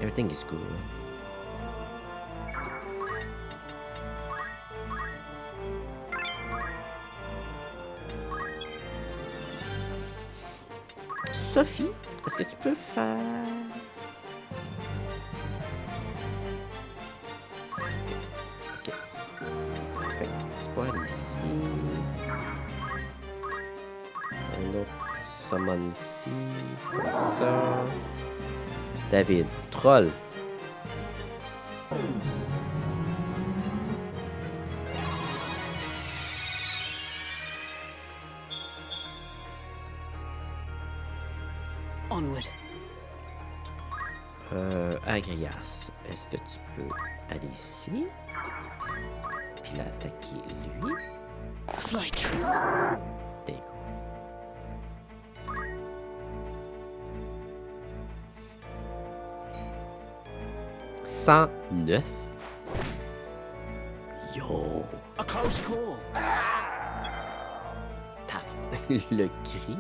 Everything is cool. Sophie, est-ce que tu peux faire... Ok. Parfait. Tu peux aller ici. Un autre summon ici. Comme ça. David, troll. Onward. Agrias, est-ce que tu peux aller ici? Puis l'attaquer lui. Fly true. There you go. 109. Yo! A close call. Le cri.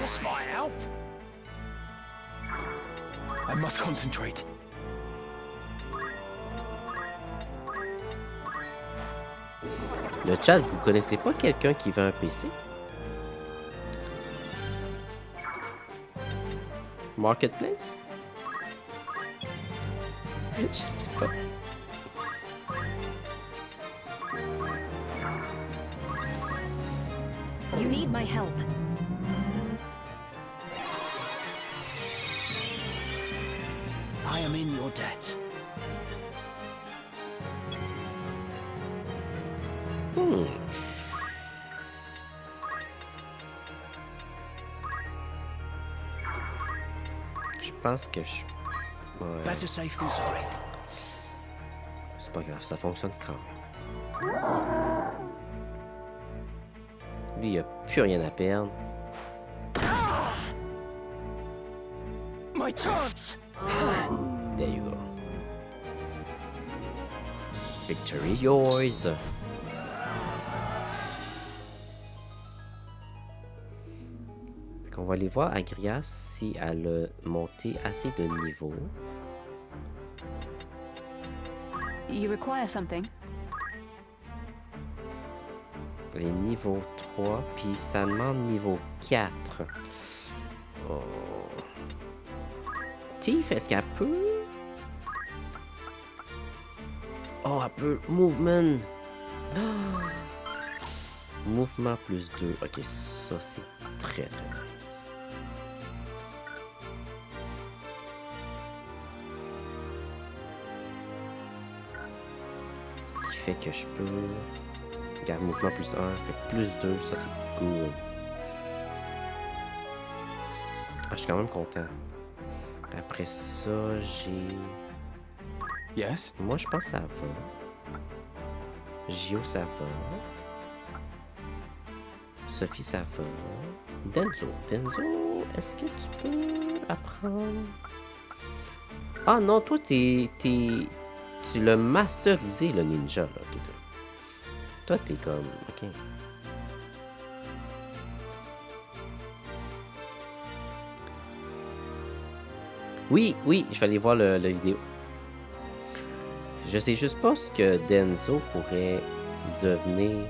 This might help. I must concentrate. Le chat, vous connaissez pas quelqu'un qui veut un PC? Marketplace? Je sais pas. You need my help. I am in your debt. Je pense que je... Ouais. Better safe than sorry. C'est pas grave, ça fonctionne quand même. Lui, il a plus rien à perdre. My chance! There you go. Victory yours. On va aller voir Agrias si elle a monté assez de niveau. You require something? Les niveaux 3, puis ça demande niveau 4. Oh. Tiff, est-ce qu'elle peut? Oh, elle peut. Movement. Ah. Mouvement plus 2. Ok, ça c'est très très nice. Ce qui fait que je peux... Regarde, mouvement plus 1 fait plus 2, ça c'est cool. Ah, je suis quand même content. Après ça, j'ai... Yes? Moi, je pense que ça va. Gio, ça va. Sophie, ça va. Denzo. Denzo, est-ce que tu peux apprendre? Ah non, toi, tu l'as masterisé, le ninja, là. Okay. Toi, t'es comme... Ok. Oui, oui, je vais aller voir le vidéo. Je sais juste pas ce que Denzo pourrait devenir.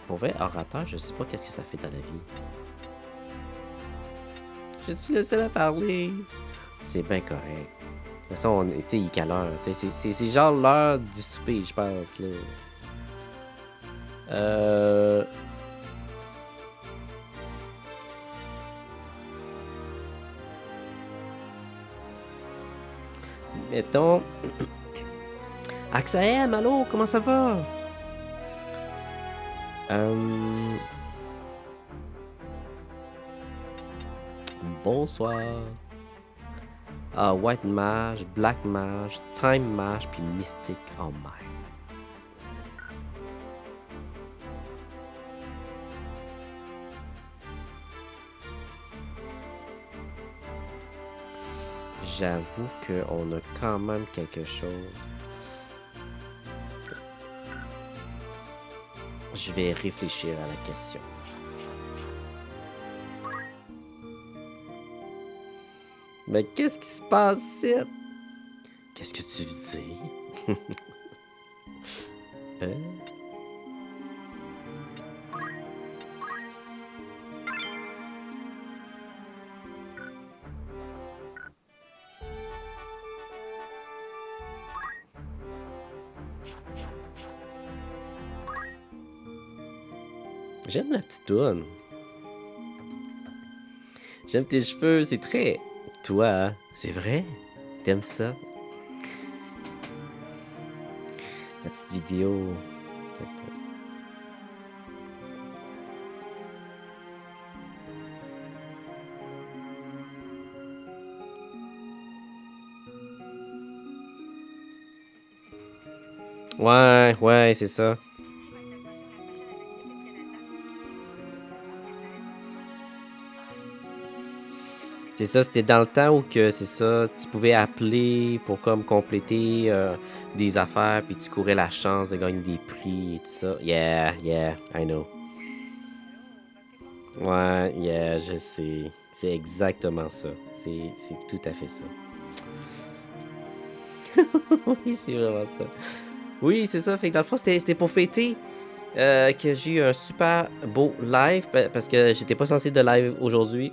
Pour vrai, orateur, je sais pas qu'est-ce que ça fait dans la vie. Je suis le seul à parler. C'est bien correct. De toute façon, tu sais, il est quelle heure? C'est genre l'heure du souper, je pense, là. Mettons... Axaem, allô, comment ça va? Bonsoir. Ah, White Mage, Black Mage, Time Mage, puis Mystic. Oh my. J'avoue qu'on a quand même quelque chose. Je vais réfléchir à la question. Mais qu'est-ce qui se passe ici? Qu'est-ce que tu veux dire? J'aime la petite toune. J'aime tes cheveux, c'est très... Toi, hein? C'est vrai? T'aimes ça? La petite vidéo... Ouais, c'est ça. C'est ça, c'était dans le temps où que c'est ça, tu pouvais appeler pour comme compléter des affaires, puis tu courais la chance de gagner des prix et tout ça. Yeah, I know. Ouais, yeah, je sais. C'est exactement ça. C'est tout à fait ça. Oui, c'est vraiment ça. Oui, c'est ça. Fait que dans le fond, c'était pour fêter que j'ai eu un super beau live, parce que j'étais pas censé de live aujourd'hui.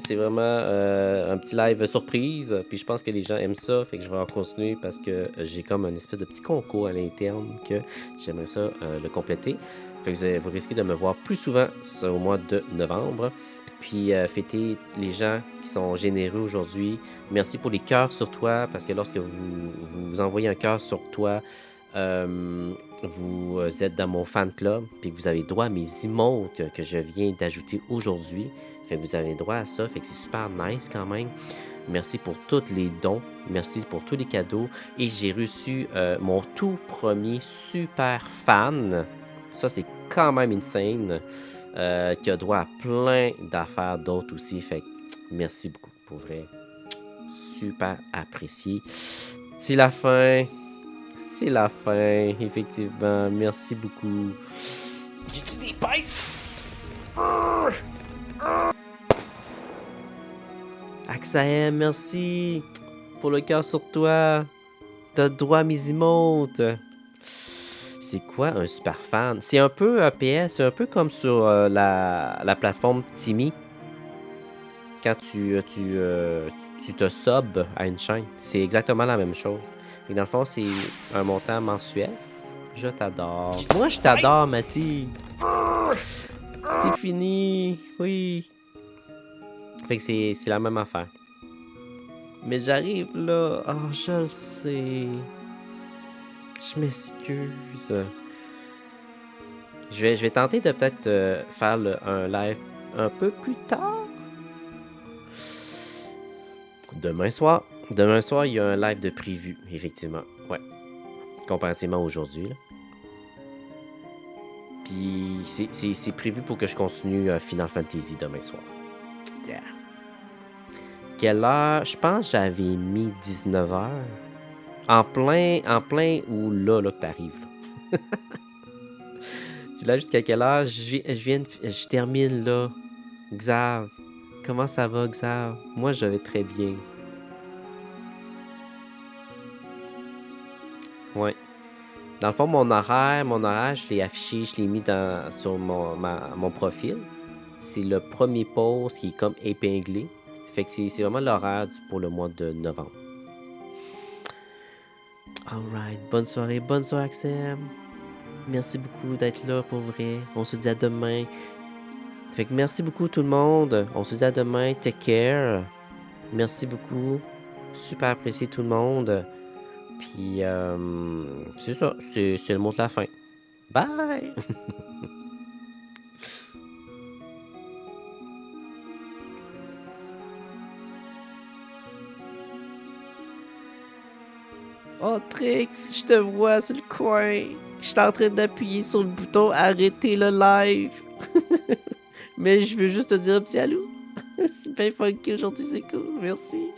C'est vraiment un petit live surprise. Puis je pense que les gens aiment ça. Fait que je vais en continuer parce que j'ai comme un espèce de petit concours à l'interne que j'aimerais ça le compléter. Fait que vous risquez de me voir plus souvent au mois de novembre. Puis fêter les gens qui sont généreux aujourd'hui. Merci pour les cœurs sur toi. Parce que lorsque vous envoyez un cœur sur toi, vous êtes dans mon fan club. Puis que vous avez droit à mes emotes que je viens d'ajouter aujourd'hui. Fait que vous avez droit à ça, fait que c'est super nice quand même. Merci pour tous les dons, merci pour tous les cadeaux. Et j'ai reçu mon tout premier super fan. Ça, c'est quand même insane. Qui a droit à plein d'affaires d'autres aussi. Fait que merci beaucoup, pour vrai. Super apprécié. C'est la fin. C'est la fin, effectivement. Merci beaucoup. J'ai-tu des pêches? Axaem, merci pour le cœur sur toi. T'as droit à mes emotes. C'est quoi un super fan? C'est un peu PS, c'est un peu comme sur la plateforme Timmy. Quand tu te subs à une chaîne. C'est exactement la même chose. Et dans le fond, c'est un montant mensuel. Je t'adore. Moi, je t'adore, Mathilde. C'est fini. Oui. Fait que c'est la même affaire. Mais j'arrive là. Oh, je le sais. Je m'excuse. Je vais tenter de peut-être faire un live un peu plus tard. Demain soir. Demain soir, il y a un live de prévu, effectivement. Ouais. Comparativement à aujourd'hui. Puis c'est prévu pour que je continue Final Fantasy demain soir. Yeah. Quelle heure? Je pense que j'avais mis 19h. En plein ou là que t'arrives. Tu l'as jusqu'à quelle heure? Je termine là. Xav. Comment ça va, Xav? Moi, je vais très bien. Ouais. Dans le fond, mon horaire, je l'ai affiché, je l'ai mis sur mon profil. C'est le premier post qui est comme épinglé. Fait que c'est vraiment l'horaire pour le mois de novembre. Alright, bonne soirée Axel. Merci beaucoup d'être là pour vrai. On se dit à demain. Fait que merci beaucoup tout le monde. On se dit à demain. Take care. Merci beaucoup. Super apprécié tout le monde. Puis, c'est ça. C'est le mot de la fin. Bye! Oh, Trix, je te vois sur le coin. Je suis en train d'appuyer sur le bouton arrêter le live. Mais je veux juste te dire un petit allô. C'est bien funky aujourd'hui, c'est cool. Merci.